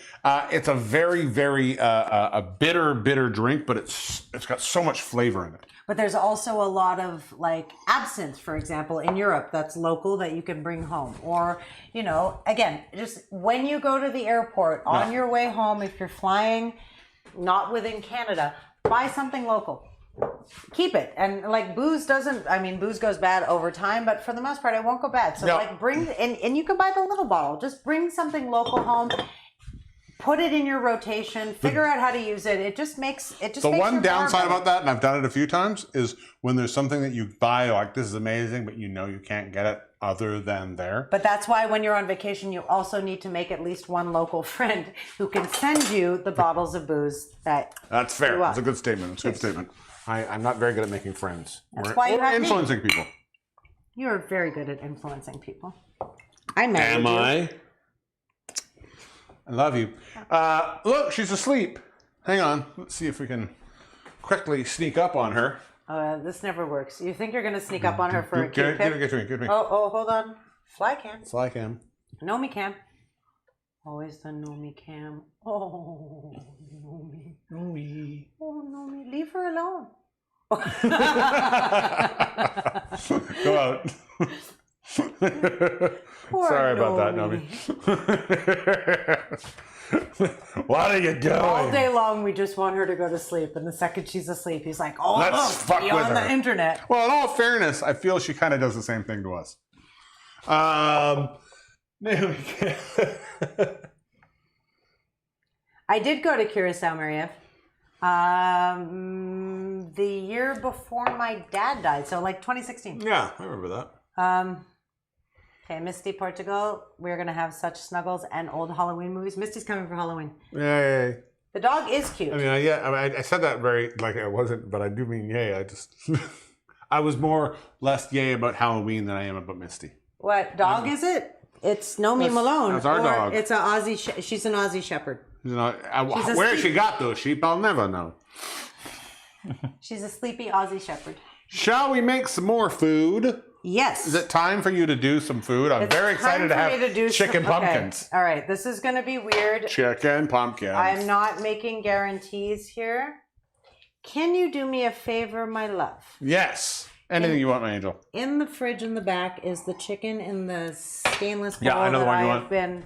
It's a very, very a bitter drink, but it's got so much flavor in it. But there's also a lot of absinthe, for example, in Europe that's local that you can bring home. Or, again, just when you go to the airport on your way home, if you're flying, not within Canada, buy something local. Keep it. And like booze booze goes bad over time, but for the most part, it won't go bad. So like bring, and you can buy the little bottle. Just bring something local home. Put it in your rotation. Figure out how to use it. It just makes The one downside about that, and I've done it a few times, is when there's something that you buy, like this is amazing, but you know you can't get it other than there. But that's why when you're on vacation, you also need to make at least one local friend who can send you the bottles of booze that. That's fair. That's a good statement. It's a good statement. I'm not very good at making friends. That's why you have influencing people. You're very good at influencing people. I married you. Am I? I love you. Look, she's asleep. Hang on. Let's see if we can quickly sneak up on her. This never works. You think you're going to sneak up on her for a cute pic? Get to me. Oh, hold on. Fly cam. Fly cam. Nomi cam. Always the Nomi cam. Oh, Nomi. Nomi. Oh, Nomi. Leave her alone. Go out. Sorry about that, Nomi. What are you doing? All day long, we just want her to go to sleep, and the second she's asleep, he's like, "Oh, let's look, fuck be with on her." the internet. Well, in all fairness, I feel she kind of does the same thing to us. I did go to Curacao, Marie-Eve. The year before my dad died, so like 2016. Yeah, I remember that. Okay, Misty, Portugal. We're gonna have such snuggles and old Halloween movies. Misty's coming for Halloween. Yay. The dog is cute. I mean, I said that very like I wasn't, but I do mean yay. I just I was less yay about Halloween than I am about Misty. What dog is it? It's Nomi Malone. That's our dog. It's an Aussie. She's an Aussie Shepherd. You know, where she got those sheep, I'll never know. She's a sleepy Aussie Shepherd. Shall we make some more food? Yes. Is it time for you to do some food? I'm very excited to have chicken pumpkins. Okay. All right, this is going to be weird. Chicken pumpkins. I'm not making guarantees here. Can you do me a favor, my love? Yes. Anything you want, my angel. In the fridge in the back is the chicken in the stainless bowl. Yeah, I know the one you want. Been...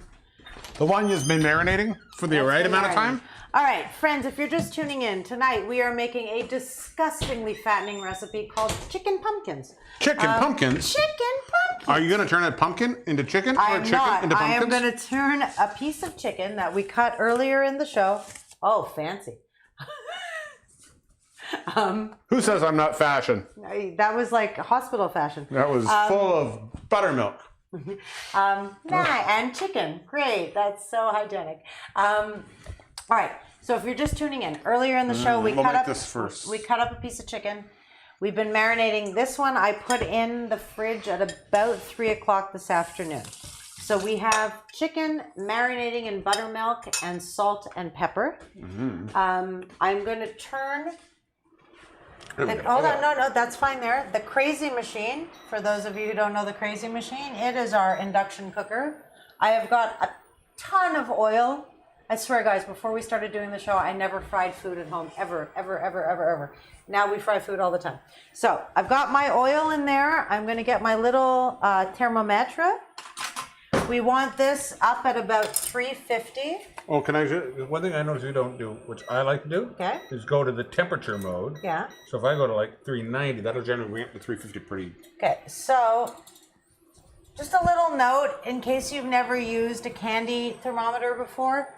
The one you've been marinating for the right amount of time? All right, friends, if you're just tuning in, tonight we are making a disgustingly fattening recipe called chicken pumpkins. Chicken pumpkins? Chicken pumpkins. Are you going to turn a pumpkin into chicken? I'm chicken not. into pumpkins? I am going to turn a piece of chicken that we cut earlier in the show. Oh, fancy. Who says I'm not fashion? That was like hospital fashion. That was full of buttermilk. And chicken. Great. That's so hygienic. All right. So if you're just tuning in, earlier in the show, we cut up a piece of chicken. We've been marinating. This one I put in the fridge at about 3 o'clock this afternoon. So we have chicken marinating in buttermilk and salt and pepper. I'm going to turn... hold on, no, that's fine there. The Crazy Machine, for those of you who don't know the Crazy Machine, it is our induction cooker. I have got a ton of oil. I swear, guys, before we started doing the show, I never fried food at home, ever. Now we fry food all the time. So I've got my oil in there. I'm going to get my little thermometer. We want this up at about 350. Oh, can I just, one thing I noticed you don't do, which I like to do, is go to the temperature mode. Yeah. So if I go to like 390, that'll generally bring up to 350 pretty. Okay, so just a little note in case you've never used a candy thermometer before.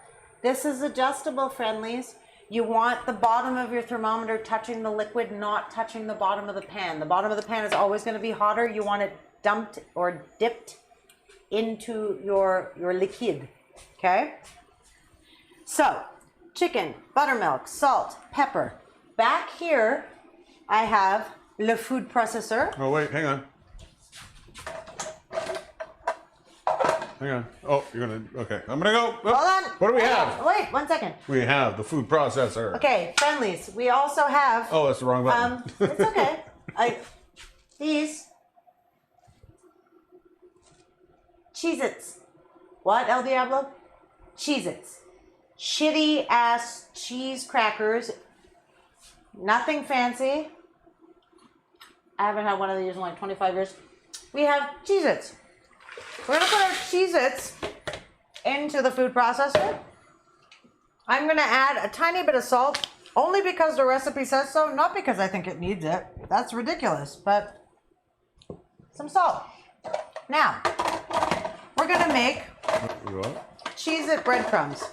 This is adjustable, friendlies. You want the bottom of your thermometer touching the liquid, not touching the bottom of the pan. The bottom of the pan is always going to be hotter. You want it dumped or dipped into your liquid, okay? So, chicken, buttermilk, salt, pepper. Back here, I have le food processor. Oh, wait, hang on. Hang on. Oh, you're going to, okay. I'm going to go. Oh, hold on. What do we have? Wait, 1 second. We have the food processor. Okay, friendlies. We also have... Oh, that's the wrong button. It's okay. These... Cheez-Its. What, El Diablo? Cheez-Its. Shitty ass cheese crackers. Nothing fancy. I haven't had one of these in like 25 years. We have Cheez-Its. We're gonna put our Cheez-Its into the food processor. I'm gonna add a tiny bit of salt, only because the recipe says so, not because I think it needs it. That's ridiculous, but some salt. Now, we're gonna make Cheez-It breadcrumbs.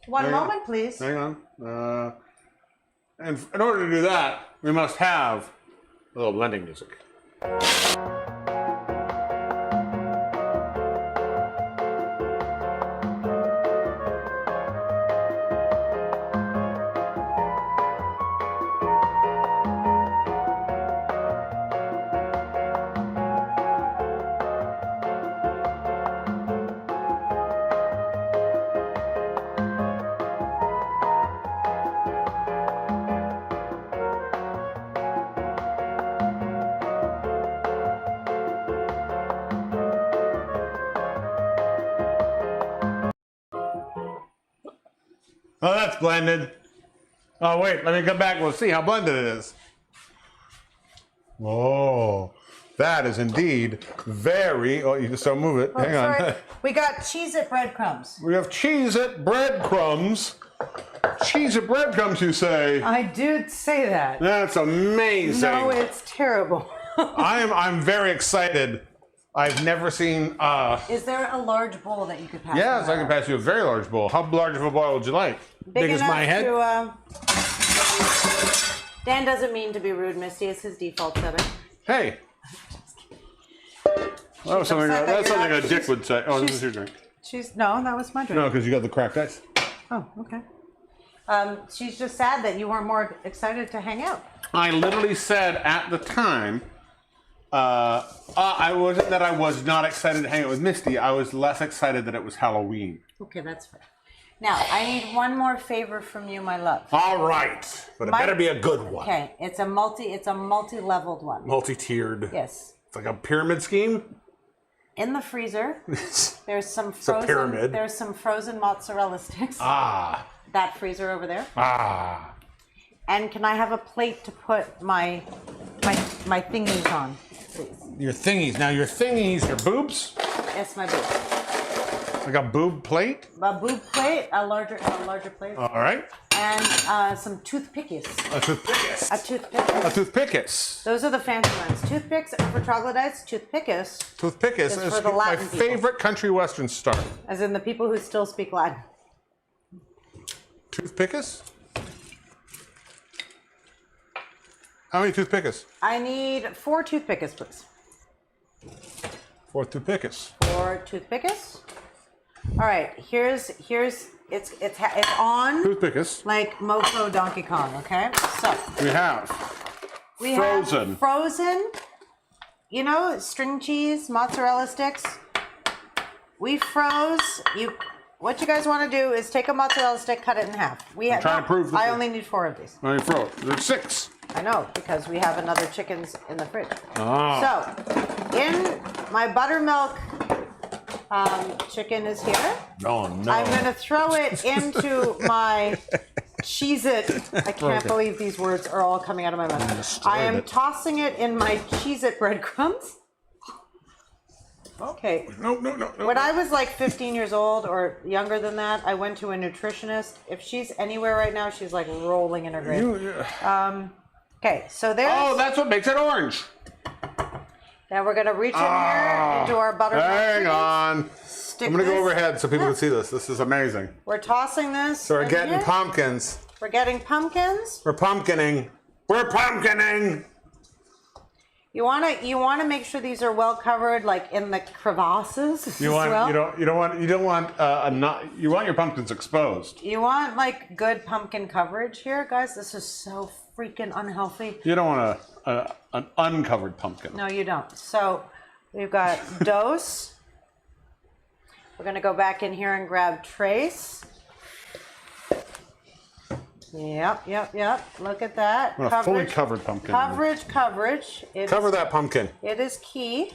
One moment, please. Hang on. And in order to do that, we must have a little blending music. Oh, that's blended. Oh, wait, let me come back. We'll see how blended it is. Oh, that is indeed very... Oh, you can still move it. Hang on. We got Cheez-It breadcrumbs. We have Cheez-It breadcrumbs. Cheez-It breadcrumbs, you say? I do say that. That's amazing. No, it's terrible. I'm very excited. I've never seen... Is there a large bowl that you could pass? Yes, I can pass you a very large bowl. How large of a bowl would you like? Big as my head? Dan doesn't mean to be rude, Misty. It's his default setting. Hey. That's something a dick would say. Oh, this is your drink. No, that was my drink. No, because you got the cracked ice. Oh, okay. She's just sad that you weren't more excited to hang out. I literally said at the time, I wasn't that I was not excited to hang out with Misty. I was less excited that it was Halloween. Okay, that's fair. Now, I need one more favor from you, my love. All right, but it better be a good one. Okay, it's a multi-leveled one. Multi-tiered. Yes. It's like a pyramid scheme. In the freezer, there's some a frozen. pyramid. There's some frozen mozzarella sticks. Ah. That freezer over there. Ah. And can I have a plate to put my thingies on, please? Your thingies. Now your thingies are boobs. Yes, my boobs. Like a boob plate. A boob plate, a larger plate. All right. And some toothpickies. A toothpickus. A toothpick. A toothpickus. Those are the fancy ones. Toothpicks are for troglodytes. Toothpickus, Toothpickus It's for the my Latin people. favorite country western star. as in the people who still speak Latin. Toothpickus? How many toothpickus? I need 4 toothpickus, please. 4 toothpickus. 4 toothpickus. All right, here's it's on Toothpickus. like Mofo Donkey Kong. Okay, so We have frozen. Frozen. You know, string cheese, mozzarella sticks. We froze. What you guys want to do is take a mozzarella stick, cut it in half. trying to prove that I only need 4 of these. Let me froze. There's 6. I know, because we have another chickens in the fridge. Oh. So, in my buttermilk chicken is here. Oh no. I'm going to throw it into my Cheez-It. I can't believe these words are all coming out of my mouth. I am tossing it in my Cheez-It breadcrumbs. Okay. No. When I was like 15 years old or younger than that, I went to a nutritionist. If she's anywhere right now, she's like rolling in her grave. Okay, so there's... Oh, that's what makes it orange. Now we're going to reach in here into our buttermilk. Hang on. Stick I'm going to go this- overhead so people can see this. This is amazing. We're tossing this. So we're in getting here. pumpkins. We're getting pumpkins. We're pumpkining. We're pumpkining. You want to make sure these are well covered, like in the crevasses. You want you want your pumpkins exposed. You want like good pumpkin coverage here, guys. This is so freaking unhealthy. You don't want an uncovered pumpkin. No, you don't. So we've got dose. We're gonna go back in here and grab trace. Yep. Look at that. I want a fully covered pumpkin. Coverage. Cover that pumpkin. It is key.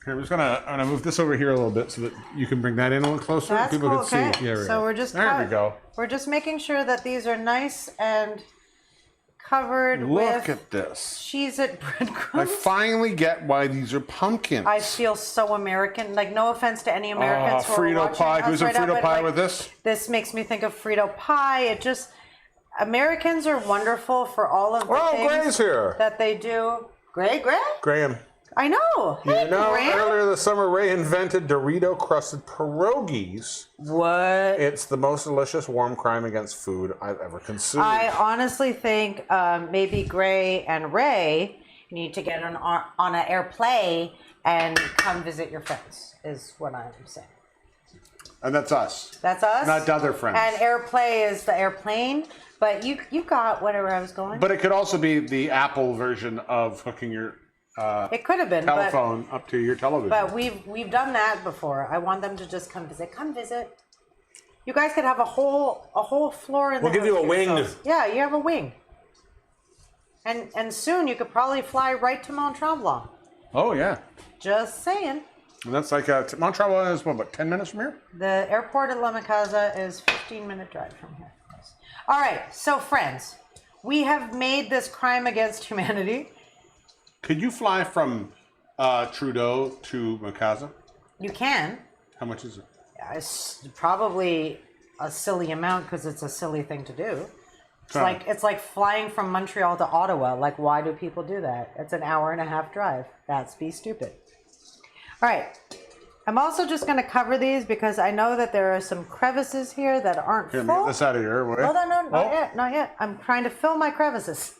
Okay, I'm gonna move this over here a little bit so that you can bring that in a little closer. That's People cool. can Okay. see. Yeah, So we're just there we go. We're just making sure that these are nice and covered with Look at this. Cheez-It I breadcrumbs. finally get why these are pumpkins. I feel so American. Like, no offense to any Americans who are Frito watching pie. us Who's a right now, Frito but, pie like, with this? This makes me think of Frito pie. It just, Americans are wonderful for all of the things Gray's here. that they do. Gray? Graham. I know. Hey, You know, Graham. earlier this summer, Ray invented Dorito-crusted pierogies. What? It's the most delicious warm crime against food I've ever consumed. I honestly think maybe Gray and Ray need to get on an airplane and come visit your friends, is what I'm saying. And that's us. That's us? Not other friends. And airplay is the airplane, but you got whatever I was going. But it could also be the Apple version of hooking your it could have been, telephone up to your television. but we've done that before. I want them to just come visit. Come visit. You guys could have a whole floor in the We'll give you house a to wing. yourselves. Yeah, you have a wing. And soon you could probably fly right to Mont Tremblant. Oh, yeah. Just saying. And that's like, Mont Tremblant is, what, about 10 minutes from here? The airport at La Micasa is 15-minute drive from here. All right, so friends, we have made this crime against humanity. Could you fly from Trudeau to Micasa? You can. How much is it? It's probably a silly amount because it's a silly thing to do. It's like flying from Montreal to Ottawa. Like, why do people do that? It's an hour-and-a-half drive. That's be stupid. All right. I'm also just going to cover these because I know that there are some crevices here that aren't Here, full. get this out of here. Wait. Hold on, no, not yet, not yet. I'm trying to fill my crevices.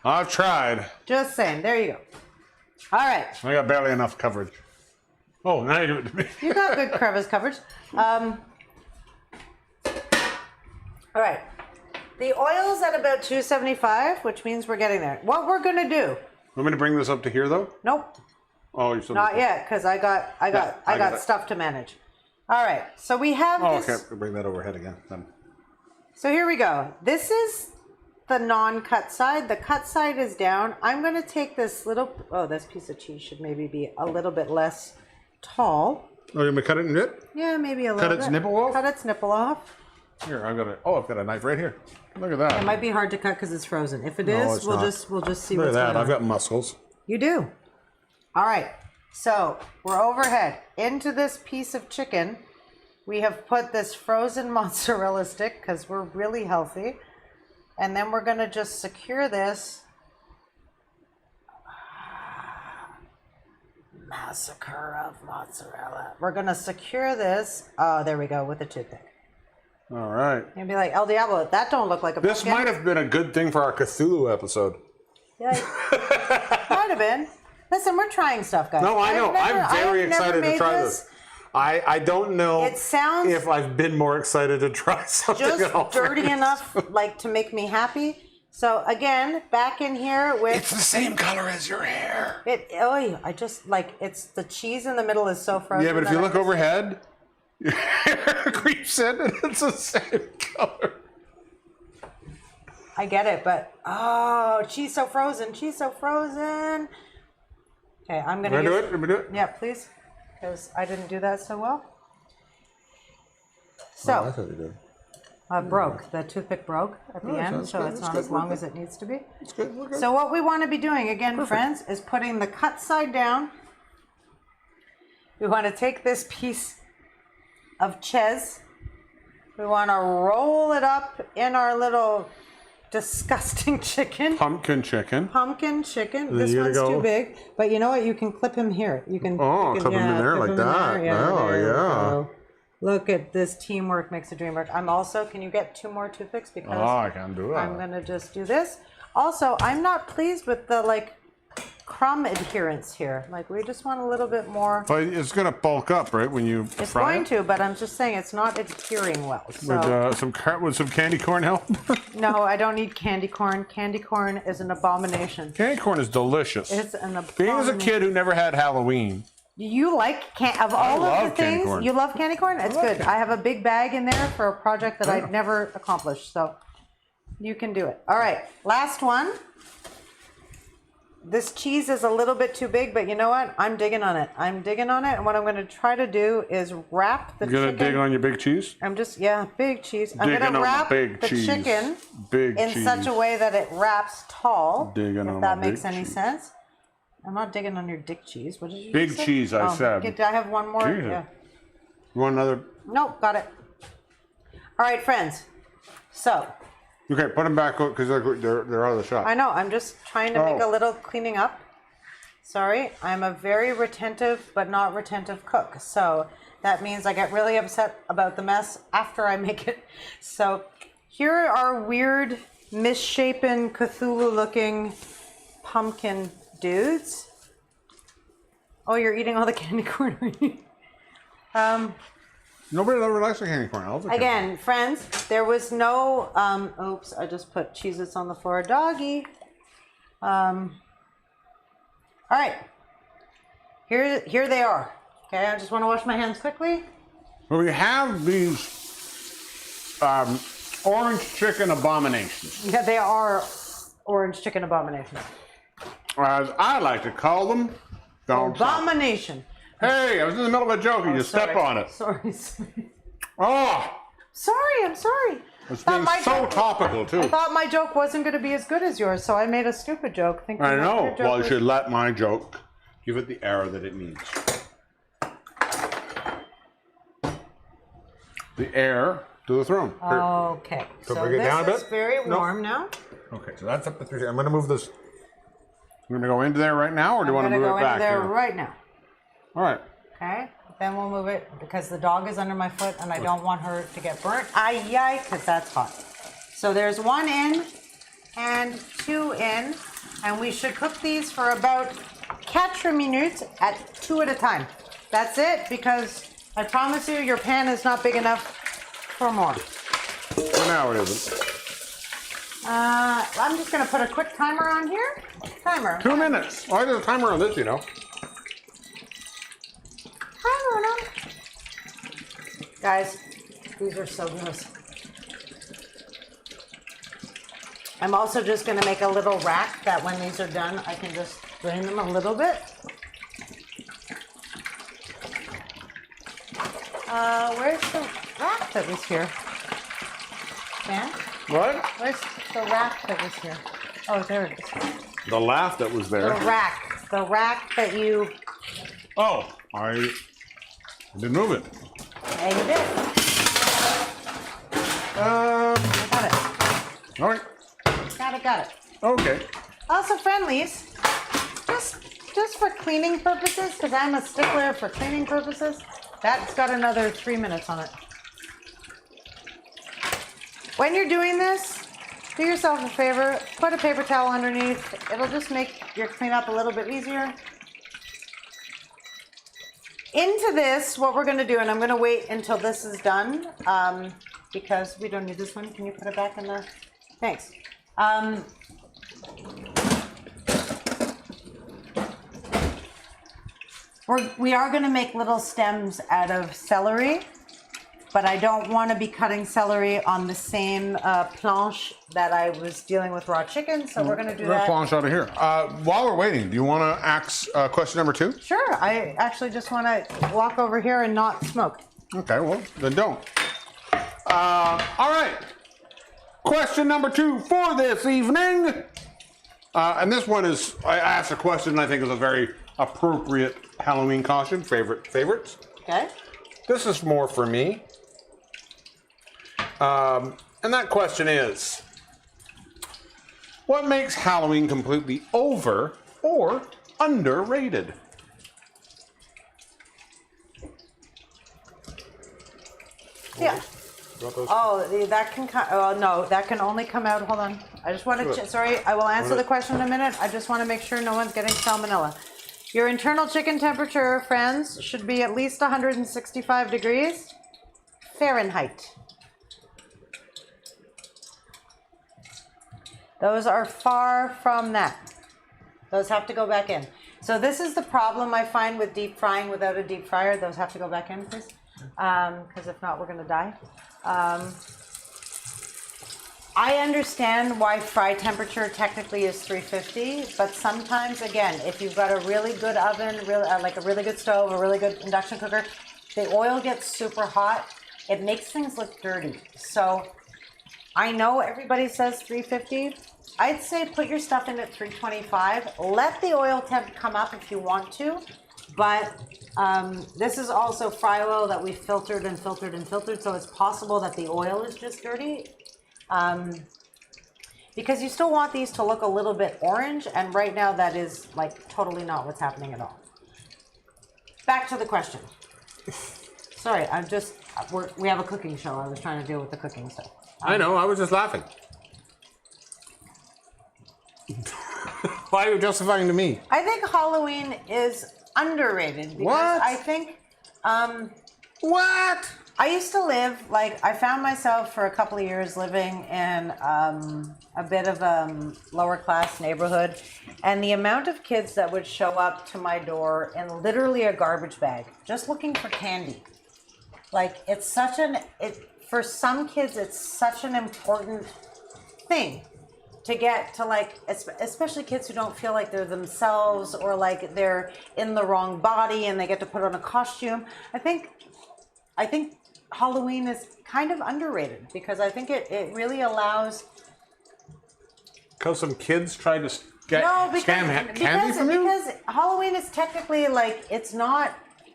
I've tried. Just saying. There you go. All right. I got barely enough coverage. Oh, now you do it to me. You got good crevice coverage. All right. The oil's at about 275, which means we're getting there. What we're going to do. Want me to bring this up to here, though? Nope. Oh, you're still Not yet, because I got I got it. stuff to manage. All right. So we have this. Okay. We'll bring that overhead again. Then. So here we go. This is the non-cut side. The cut side is down. I'm going to take this little, this piece of cheese should maybe be a little bit less tall. Oh, you're going to cut it in it? Yeah, maybe a little bit. Cut its nipple off? Cut its nipple off. Here, I've got a knife right here. Look at that. It might be hard to cut because it's frozen. If it No, is, it's we'll not. just see Look at what's that. going on. I've got muscles. You do. All right. So we're overhead. Into this piece of chicken, we have put this frozen mozzarella stick because we're really healthy. And then we're going to just secure this. Massacre of mozzarella. We're going to secure this. Oh, there we go, with a toothpick. All right. You'll be like, El Diablo, that don't look like a This pumpkin. might have been a good thing for our Cthulhu episode. Yeah, might have been. Listen, we're trying stuff, guys. No, I know. I'm very I've never excited to made try this. I don't know It sounds if I've been more excited to try something just else. dirty enough, like, to make me happy. So again, back in here with It's the same color as your hair. it. Oh, I just like it's the cheese in the middle is so frozen. Yeah, but if that you I look just- overhead, your hair creeps in and it's the same color. I get it, but cheese so frozen. Cheese so frozen. Okay, I'm gonna Can I do use- it? Let me do it? Yeah, please, because I didn't do that so well. Oh, I So thought you did. broke. The toothpick broke at the end, sounds so good, it's that's not good, as long we're as it needs to be. It's good. We're good. So what we want to be doing again, friends, is putting the cut side down. We want to take this piece of cheese. We want to roll it up in our little disgusting chicken. Pumpkin chicken. Pumpkin chicken. Then This you gotta one's go- too big. But you know what? You can clip him here. You can. Oh, you can, clip him in there clip like him in that. there. Yeah, Oh, there we yeah. go. Look at this. Teamwork makes the dream work. I'm also. Can you get 2 more toothpicks? Because I can do that. I'm gonna just do this. Also, I'm not pleased with the crumb adherence here. Like, we just want a little bit more. But it's going to bulk up, right, when you It's fry going it? to, but I'm just saying it's not adhering well. So Would some candy corn help? no, I don't need candy corn. Candy corn is an abomination. Candy corn is delicious. It's an abomination. Being as a kid who never had Halloween, You like of all of love the candy things corn. you love candy corn? It's good. I have a big bag in there for a project that I'd never accomplished, so you can do it. All right, last one. this cheese is a little bit too big, but you know what? I'm digging on it. I'm digging on it, and what I'm going to try to do is wrap the You gonna chicken. dig on your big cheese? I'm just, yeah, big cheese. I'm Digging going to on the wrap big the cheese. chicken Big in cheese. such a way that it wraps tall, Digging on if the that big makes any cheese. sense. I'm not digging on your dick cheese. What did you Big just say? cheese, I said. Okay, do I have one more? Jesus. Yeah. You want another? Nope, got it. All right, friends. So, Okay, put them back because they're out of the shot. I know, I'm just trying to make a little cleaning up. Sorry, I'm a very retentive but not retentive cook. So that means I get really upset about the mess after I make it. So here are weird, misshapen, Cthulhu-looking pumpkin dudes. Oh, you're eating all the candy corn, are you? Nobody ever likes a candy corn. I love a candy corn. Again, friends, there was no, oops, I just put Cheez-Its on the floor. Doggy. All right. Here they are. Okay, I just want to wash my hands quickly. So we have these orange chicken abominations, Yeah, they are orange chicken abominations. as I like to call them. Don't stop. Abomination. Hey, I was in the middle of a joke and you step on it. Sorry. Oh, Sorry, I'm sorry. it's Thought being my so joke- topical I too. thought my joke wasn't going to be as good as yours, so I made a stupid joke. Thinking I that know. your joke Well, you was- should let my joke give it the error that it needs. The heir to the throne. Here. Okay, so bring it this down a is bit? very Nope. warm now. Okay, so that's up to 3. I'm going to move this. You're going to go into there right now, or do you want I'm to gonna move go it into back there here? right now. All right. Okay, then we'll move it because the dog is under my foot and I don't want her to get burnt. Ay, because that's hot. So there's 1 in and 2 in, and we should cook these for about 4 minutes at 2 at a time. That's it, because I promise you your pan is not big enough for more. For now it isn't. I'm just gonna put a quick timer on here. Timer. 2 minutes. Oh, there's a timer on this, you know. Hi, Luna. Guys, these are so gross. I'm also just going to make a little rack that when these are done, I can just drain them a little bit. Where's the rack that was here? Dan? What? Where's the rack that was here? Oh, there it is. The laugh that was The there. rack. The rack that you... Oh, I didn't move it. Yeah, you did. I got it. All right. Got it. Okay. Also, friendlies, just for cleaning purposes, because I'm a stickler for cleaning purposes, that's got another 3 minutes on it. When you're doing this, do yourself a favor, put a paper towel underneath. It'll just make your cleanup a little bit easier. Into this, what we're going to do, and I'm going to wait until this is done, because we don't need this one. Can you put it back in the... Thanks. We are going to make little stems out of celery, but I don't want to be cutting celery on the same planche that I was dealing with raw chicken, so we're going to do We're that. launch out of here. While we're waiting, do you want to ask question number 2? Sure, I actually just want to walk over here and not smoke. Okay, well, then don't. All right. Question number 2 for this evening. And this one is, I asked a question I think is a very appropriate Halloween costume. Favorites. Okay. This is more for me. And that question is, what makes Halloween completely over or underrated? Yeah. Oh, that can come. Oh no, that can only come out. Hold on. I just want to. Sorry, I will answer the question in a minute. I just want to make sure no one's getting salmonella. Your internal chicken temperature, friends, should be at least 165 degrees Fahrenheit. Those are far from that. Those have to go back in. So this is the problem I find with deep frying without a deep fryer. Those have to go back in, please. Because if not, we're going to die. I understand why fry temperature technically is 350, but sometimes, again, if you've got a really good oven, like a really good stove, a really good induction cooker, the oil gets super hot. It makes things look dirty. So I know everybody says 350. I'd say put your stuff in at 325. Let the oil temp come up if you want to, but this is also fry oil that we filtered and filtered and filtered, so it's possible that the oil is just dirty. Because you still want these to look a little bit orange, and right now that is like totally not what's happening at all. Back to the question. Sorry, we have a cooking show. I was trying to deal with the cooking stuff. I know, I was just laughing. Why are you justifying to me? I think Halloween is underrated because What? I think What? I used to live, I found myself for a couple of years living in a bit of a lower class neighborhood, and the amount of kids that would show up to my door in literally a garbage bag, just looking for candy. For some kids, it's such an important thing to get to especially kids who don't feel like they're themselves or like they're in the wrong body and they get to put on a costume. I think Halloween is kind of underrated because I think it really allows. Because some kids tried to scam candy from you? Because Halloween is technically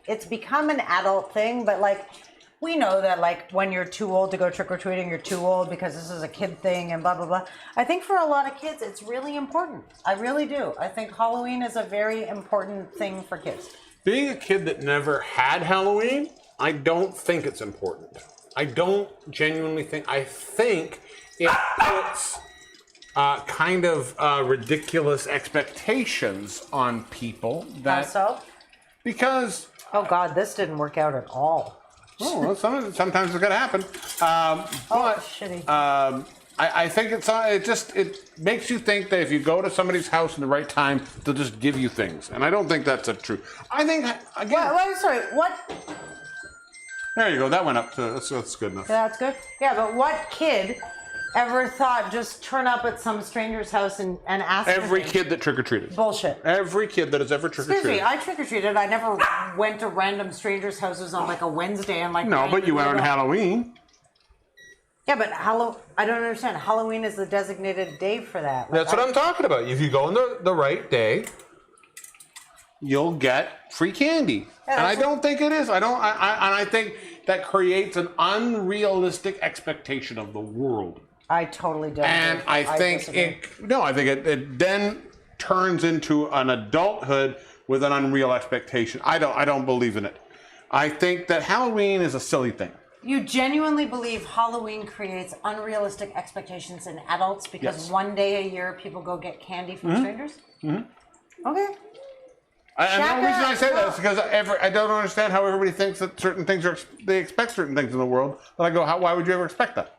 it's become an adult thing, but we know that when you're too old to go trick-or-treating, you're too old because this is a kid thing and blah, blah, blah. I think for a lot of kids, it's really important. I really do. I think Halloween is a very important thing for kids. Being a kid that never had Halloween, I don't think it's important. I don't genuinely think. I think it puts kind of ridiculous expectations on people. How so? Because... Oh, God, this didn't work out at all. Oh, well, sometimes it's going to happen. Shitty. I think it makes you think that if you go to somebody's house in the right time, they'll just give you things. And I don't think that's true. I think, again... What? There you go. That went up to... That's good enough. That's good? Yeah, but what kid ever thought just turn up at some stranger's house and ask Every for kid that trick-or-treated. Bullshit. Every kid that has ever trick-or-treated. Excuse me, I trick-or-treated. I never went to random strangers' houses on a Wednesday and No, but you went on Halloween. Yeah, but I don't understand. Halloween is the designated day for that. That's what I'm talking about. If you go on the right day, you'll get free candy. Yeah, and I don't think it is. I think that creates an unrealistic expectation of the world. I totally don't. And I think it then turns into an adulthood with an unreal expectation. I don't believe in it. I think that Halloween is a silly thing. You genuinely believe Halloween creates unrealistic expectations in adults because Yes. one day a year people go get candy from strangers? Mm-hmm. Okay. And the only reason I say that is because I don't understand how everybody thinks that certain things they expect certain things in the world. But I go, why would you ever expect that?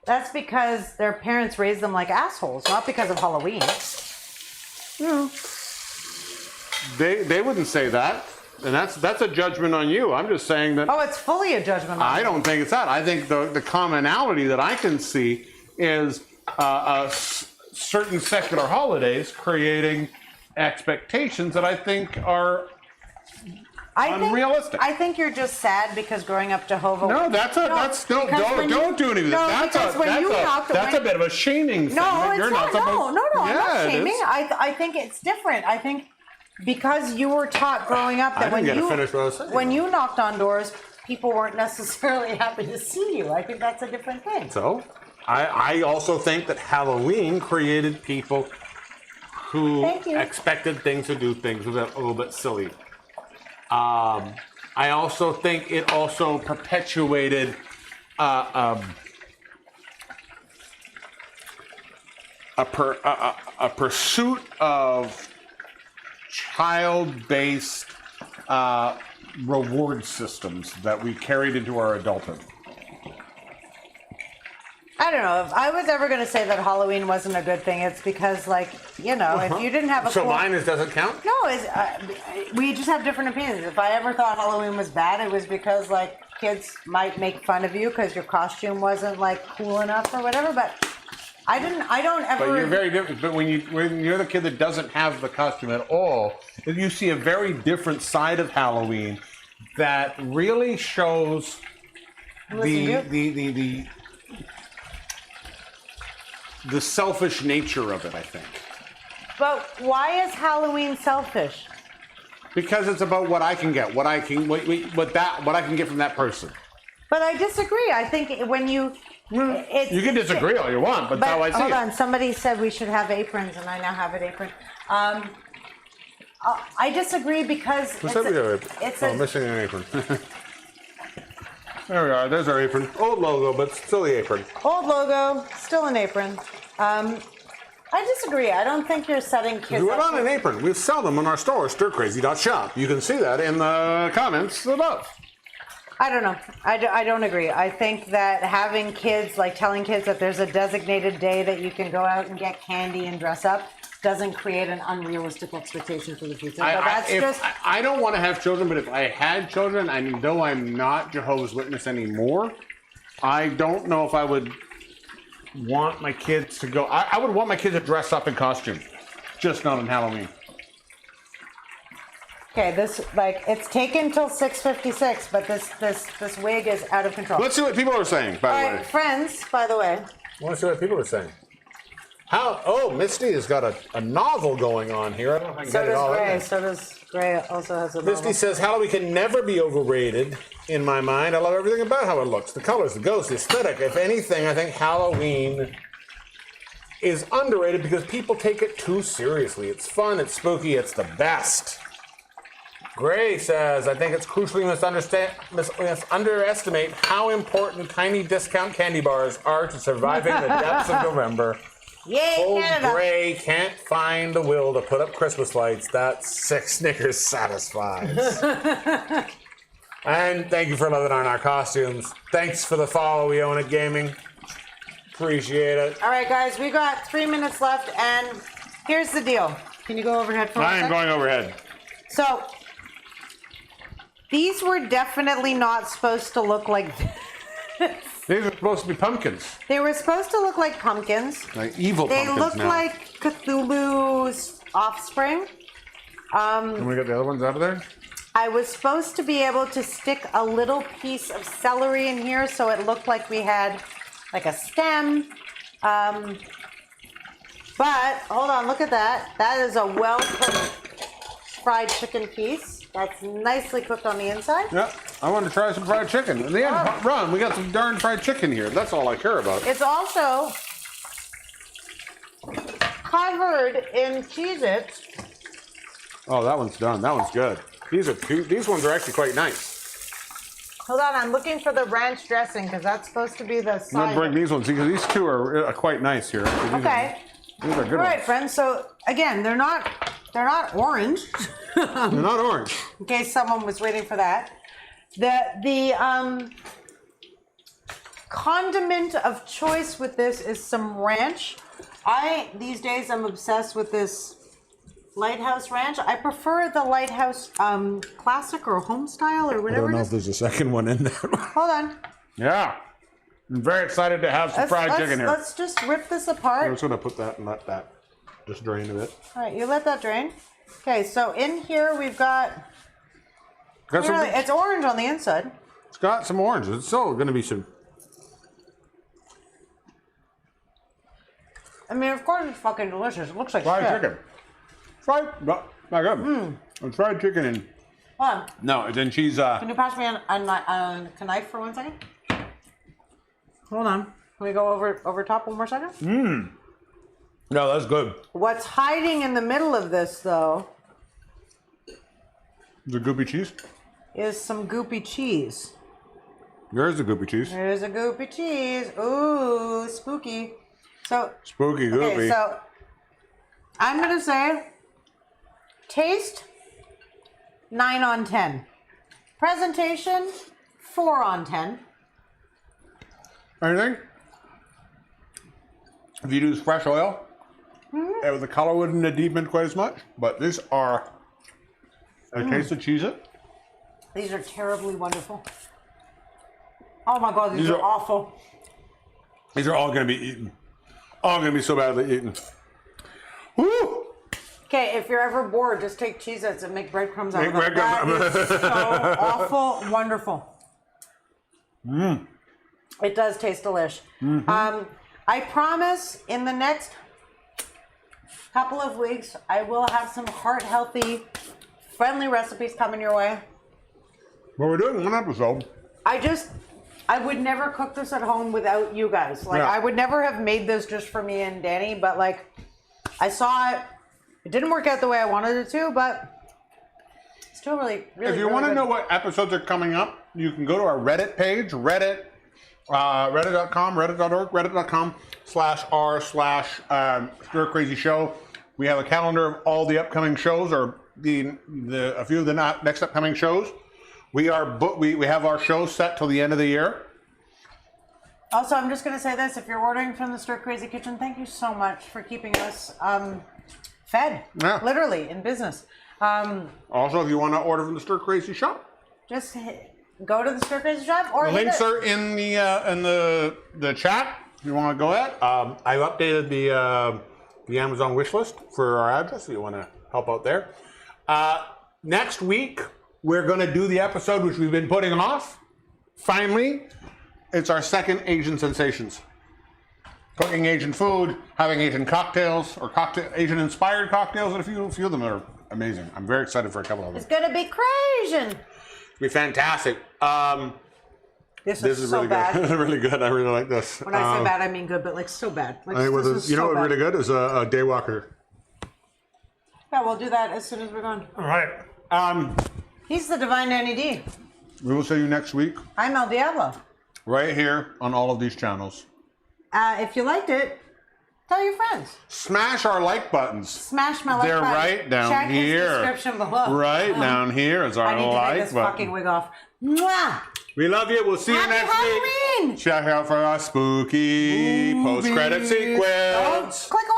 That's because their parents raised them like assholes, not because of Halloween. They wouldn't say that. And that's a judgment on you. I'm just saying that... Oh, it's fully a judgment on I don't think it's that. I think the commonality that I can see is certain secular holidays creating expectations that I think are unrealistic. I think you're just sad because growing up Jehovah. No, don't do anything. That's a bit of a shaming thing. No, it's not. No, I'm not it shaming. is. I think it's different. I think because you were taught growing up that when you knocked on doors, people weren't necessarily happy to see you. I think that's a different thing. So, I also think that Halloween created people who expected things to do things was a little bit silly. I also think it also perpetuated a pursuit of child-based reward systems that we carried into our adulthood. I don't know. If I was ever going to say that Halloween wasn't a good thing, it's because, if you didn't have a So mine doesn't count? No, we just have different opinions. If I ever thought Halloween was bad, it was because, kids might make fun of you because your costume wasn't, cool enough or whatever. But I don't ever. But you're very different. But when you're the kid that doesn't have the costume at all, you see a very different side of Halloween that really shows the selfish nature of it, I think. But why is Halloween selfish? Because it's about what I can get, what I can get from that person. But I disagree. I think when you... You can disagree all you want, but that's how I see it. Hold on. Somebody said we should have aprons, and I now have an apron. I disagree because missing an apron. There we are. There's our apron. Old logo, but still the apron. Old logo, still an apron. I disagree. I don't think you're setting kids We're up. on an apron. We sell them on our store, stircrazy.shop. You can see that in the comments above. I don't know. I don't agree. I think that having kids, like telling kids that there's a designated day that you can go out and get candy and dress up, doesn't create an unrealistic expectation for the future. I don't want to have children, but if I had children, I know I'm not Jehovah's Witness anymore, I don't know if I would want my kids to go. I would want my kids to dress up in costume, just not on Halloween. Okay, it's taken till 6:56, but this wig is out of control. Let's see what people are saying, by the way. All right, friends, by the way. Let's see what people are saying. Misty has got a novel going on here. I don't know if I can get it all in there. So does Gray also has a novel. Misty says, Halloween can never be overrated in my mind. I love everything about how it looks. The colors, the ghosts, the aesthetic. If anything, I think Halloween is underrated because people take it too seriously. It's fun, it's spooky, it's the best. Gray says, I think it's crucially underestimate how important tiny discount candy bars are to surviving the depths of November. Yay, Old Canada. Gray can't find the will to put up Christmas lights. That 6 Snickers satisfies. And thank you for loving on our costumes. Thanks for the follow, We Own It Gaming. Appreciate it. All right, guys, we got 3 minutes left, and here's the deal. Can you go overhead for a I am sec? going overhead. So, these were definitely not supposed to look like this. These are supposed to be pumpkins. They were supposed to look like pumpkins. Like evil They pumpkins look now. like Cthulhu's offspring. Can we get the other ones out of there? I was supposed to be able to stick a little piece of celery in here so it looked like we had like a stem. But, hold on, look at that. That is a well-cooked fried chicken piece. That's nicely cooked on the inside. Yeah, I want to try some fried chicken. In the end, Ron, we got some darn fried chicken here. That's all I care about. It's also covered in Cheez-Its. Oh, that one's done. That one's good. These are cute. These ones are actually quite nice. Hold on, I'm looking for the ranch dressing because that's supposed to be the I'm going side. to bring these ones because these two are quite nice here. Okay. These are good All right, ones. friends. So again, they're not orange. They're not orange. In case someone was waiting for that. The condiment of choice with this is some ranch. These days I'm obsessed with this Lighthouse Ranch. I prefer the Lighthouse Classic or Home Style or whatever it is. there's a second one in there. Hold on. Yeah. I'm very excited to have some fried chicken here. Let's just rip this I'm apart. just going to put that and let that just drain a bit. All right, you let that drain. Okay, so in here we've got... it's orange on the inside. It's got some orange. It's still going to be some... I mean, of course it's fucking delicious. It looks like Fried shit. chicken. Not good. It's fried chicken and... Hold on. No, and then cheese... Can you pass me a knife for 1 second? Hold on. Can we go over top one more second? No, that's good. What's hiding in the middle of this, though, The goopy cheese? is some goopy cheese. There's the goopy cheese. There's a goopy cheese. Ooh, spooky. So, Spooky goopy. okay, so I'm going to say taste, 9 on 10. Presentation, 4 on 10. Anything? If you use fresh oil, the color wouldn't have deepened quite as much, but these are a taste of Cheez-It. These are terribly wonderful. Oh my God, these are awful. These are all going to be eaten. Oh, I'm gonna be so badly eaten. Woo! Okay, if you're ever bored, just take Cheez-Its and make breadcrumbs out Make of them. breadcrumbs. That is so awful wonderful. It does taste delish. I promise in the next couple of weeks, I will have some heart-healthy, friendly recipes coming your way. Well, we're doing one episode. I would never cook this at home without you guys. Like, Yeah. I would never have made this just for me and Danny, but like, I saw it. It didn't work out the way I wanted it to, but still really, really If you really want to good. know what episodes are coming up, you can go to our Reddit page, reddit.com, reddit.org, reddit.com/r/Stir-Crazy Show. We have a calendar of all the upcoming shows, or a few of the next upcoming shows. We have our shows set till the end of the year. Also, I'm just going to say this. If you're ordering from the Stir-Crazy Kitchen, thank you so much for keeping us fed, literally, in business. Also, if you want to order from the Stir-Crazy Shop, Just go to the Stir-Crazy Shop or links are in the chat. If you want to go ahead, I've updated the Amazon wish list for our address. If you want to help out there. Next week we're going to do the episode which we've been putting off. Finally, it's our second Asian sensations. Cooking Asian food, having Asian cocktails or Asian-inspired cocktails, and a few of them are amazing. I'm very excited for a couple of them. It's going to be crazy. It'll be fantastic. This This is so really bad. good. This is really good. I really like this. When I say bad, I mean good, but like so bad. Like, I think this is you know so what bad. really good is a Daywalker. Yeah, we'll do that as soon as we're done. All right. He's the Divine Danny D. We will see you next week, I'm El Diablo. right here on all of these channels. If you liked it, tell your friends. Smash our like buttons. Smash my like They're button. right down Check here. His description below. Right down here is our I need to like take this button. fucking wig off. Mwah! We love you. We'll see you Happy next Halloween! week. Check out for our spooky post-credit sequence. Click away.